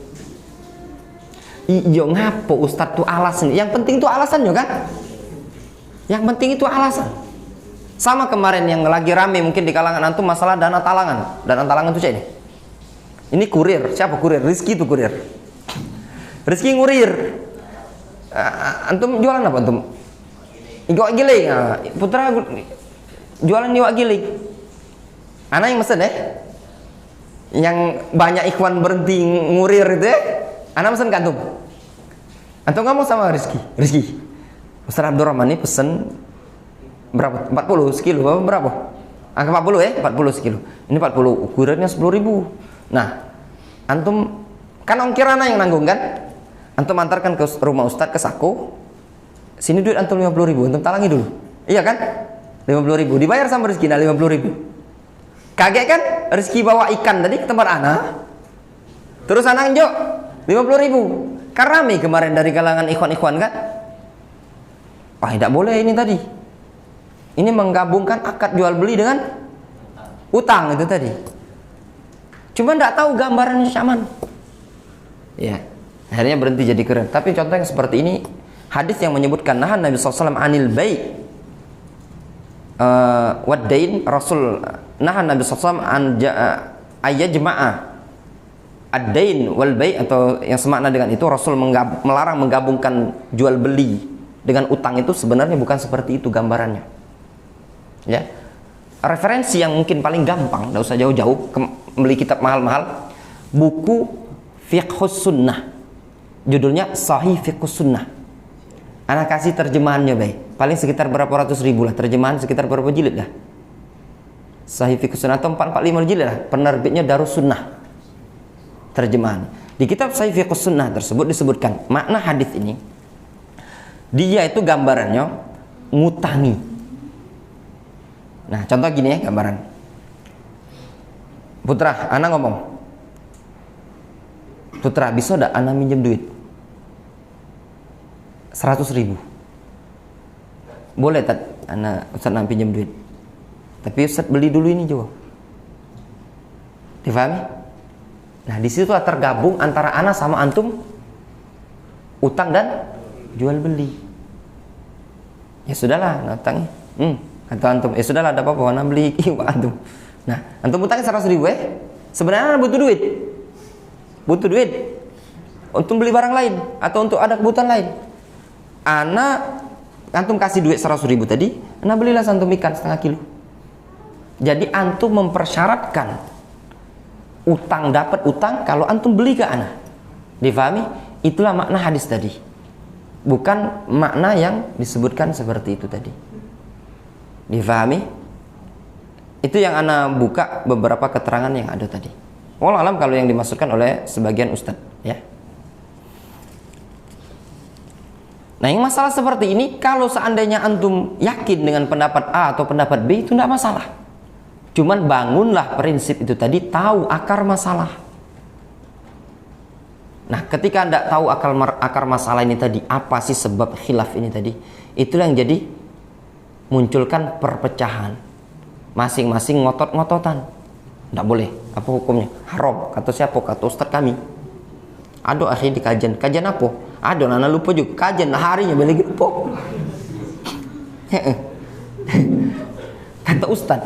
Iyo ngapo Ustadz tuh alasan. Yang penting itu alasannya kan? Yang penting itu alasan. Sama kemarin yang lagi rame mungkin di kalangan antum masalah dana talangan. Dana talangan itu siapa ini? Ini kurir. Siapa kurir? Rizky itu kurir. Rizky ngurir. Antum jualan apa antum? Iwak giling. Putra jualan iwak giling. Anak yang mesen ya? Yang banyak ikhwan berhenti ngurir itu ya? Anak mesen ke antum? Antum nggak mau sama Rizky? Ustaz Abdurrahman ini pesen berapa? 40 sekilo berapa? Angka 40 ya? 40 sekilo. Ini 40, ukurannya 10.000. Nah, antum kan ongkir anak yang nanggung kan? Antum antarkan ke rumah Ustadz, ke Sako. Sini duit antum 50.000, antum talangi dulu. Iya kan? 50.000 dibayar sama Rizky, nah 50.000. Kaget kan? Rizky bawa ikan tadi ke tempat anak. Terus anak njok 50.000. Karena rame kemarin dari kalangan ikhwan-ikhwan kan? Wah, tidak boleh ini tadi. Ini menggabungkan akad jual beli dengan utang itu tadi. Cuma tidak tahu gambarannya Syaman. Ya, akhirnya berhenti jadi keren. Tapi contoh yang seperti ini, hadis yang menyebutkan nahan Nabi SAW anil bai' wadain, Rasul nahan Nabi SAW an ayajma'a ad-dain wal bai', atau yang semakna dengan itu Rasul melarang menggabungkan jual beli dengan utang. Itu sebenarnya bukan seperti itu gambarannya. Ya, referensi yang mungkin paling gampang, tidak usah jauh-jauh beli kitab mahal-mahal, buku Fiqhus Sunnah, judulnya Sahih Fiqhus Sunnah. Anak kasih terjemahannya baik, paling sekitar berapa ratus ribu lah, terjemahan sekitar berapa jilid lah. Sahih Fiqhus Sunnah atau 445 jilid lah, penerbitnya Darus Sunnah terjemahan. Di kitab Sahih Fiqhus Sunnah tersebut disebutkan makna hadis ini, dia itu gambarannya ngutangi. Nah, contoh gini ya gambaran. Putra, anak ngomong, Putra, bisa gak anak minjem duit 100.000? Boleh tak anak Ustaz nak pinjam duit, tapi Ustaz beli dulu ini juga. Difahami? Nah, di situ tergabung antara anak sama antum, utang dan jual beli. Ya sudahlah, utangnya. Kata antum, ya sudahlah, ada apa-apa, anak beli iwak antum. Nah, antum utangnya 100.000 sebenarnya anak butuh duit. Butuh duit untuk beli barang lain atau untuk ada kebutuhan lain. Antum kasih duit 100.000 tadi, anak belilah antum ikan setengah kilo. Jadi antum mempersyaratkan utang dapat utang kalau antum beli ke anak. Difahami? Itulah makna hadis tadi. Bukan makna yang disebutkan seperti itu tadi. Difahami? Itu yang anak buka beberapa keterangan yang ada tadi. Wallahu alam kalau yang dimaksudkan oleh sebagian ustadz, ya. Nah, yang masalah seperti ini, kalau seandainya antum yakin dengan pendapat A atau pendapat B, itu tidak masalah. Cuman bangunlah prinsip itu tadi, tahu akar masalah. Nah, ketika anda tahu akar masalah ini tadi, apa sih sebab khilaf ini tadi, itulah yang jadi munculkan perpecahan. Masing-masing ngotot-ngototan. Tidak boleh. Apa hukumnya? Haram. Kata siapa? Kata ustaz kami. Aduh, akhirnya di kajian. Kajian apa? Aduh, anak lupa juga. Kajian harinya balik lupa. Kata ustaz,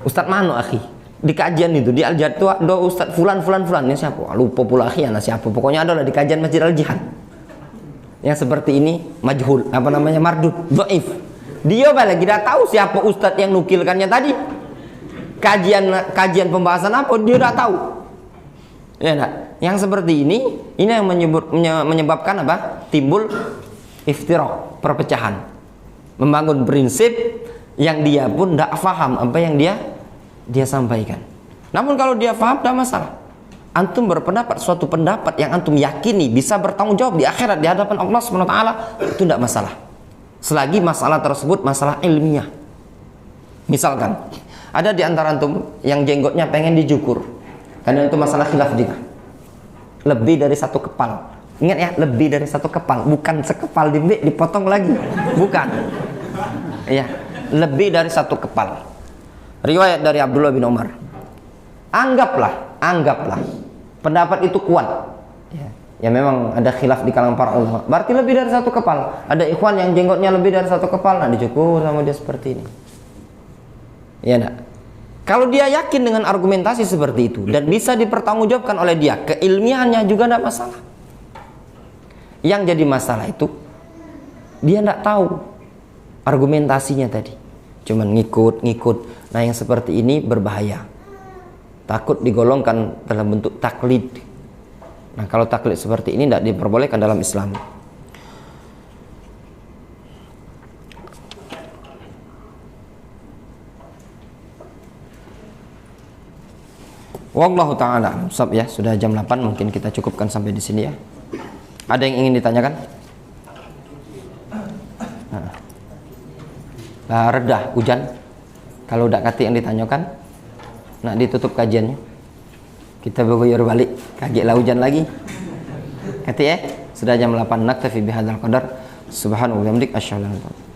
Ustadz Mano akhi. Di kajian itu di Al Jihad itu ada Ustadz fulan ini siapa? Lupa pula akhi anak siapa. Pokoknya ada lah di kajian Masjid Al Jihad. Yang seperti ini majhul, apa namanya, mardud, dhaif. Dia balik tidak tahu siapa ustadz yang nukilkannya tadi. Kajian pembahasan apa dia tidak tahu. Ya enggak? Yang seperti ini yang menyebabkan apa? Timbul iftiraq, perpecahan. Membangun prinsip yang dia pun tidak paham apa yang dia sampaikan. Namun kalau dia paham tidak masalah. Antum berpendapat suatu pendapat yang antum yakini bisa bertanggung jawab di akhirat di hadapan Allah SWT, itu tidak masalah. Selagi masalah tersebut masalah ilmiah. Misalkan ada di antara antum yang jenggotnya pengen dicukur, karena itu masalah khilaf juga. Lebih dari satu kepal. Ingat ya, lebih dari satu kepal, bukan sekepal dipotong lagi, bukan. Ya, lebih dari satu kepal. Riwayat dari Abdullah bin Umar. Anggaplah pendapat itu kuat. Ya memang ada khilaf di kalangan para ulama. Berarti lebih dari satu kepal. Ada ikhwan yang jenggotnya lebih dari satu kepal, nah dicukur sama dia seperti ini. Ya enggak? Kalau dia yakin dengan argumentasi seperti itu dan bisa dipertanggungjawabkan oleh dia, keilmiahannya juga tidak masalah. Yang jadi masalah itu dia tidak tahu argumentasinya tadi. Cuman ngikut. Nah yang seperti ini berbahaya. Takut digolongkan dalam bentuk taklid. Nah kalau taklid seperti ini tidak diperbolehkan dalam Islam. Wallahu ta'ala. Ya, sudah jam 8, mungkin kita cukupkan sampai di sini ya. Ada yang ingin ditanyakan? Redah hujan. Kalau udah kati yang ditanyakan, nak ditutup kajiannya. Kita berguyur balik, kagetlah hujan lagi. Kati ya, sudah jam 8, naktafi bihadzal qadar. Subhanallahi wa bihamdihi asyhadu an la ilaha illa anta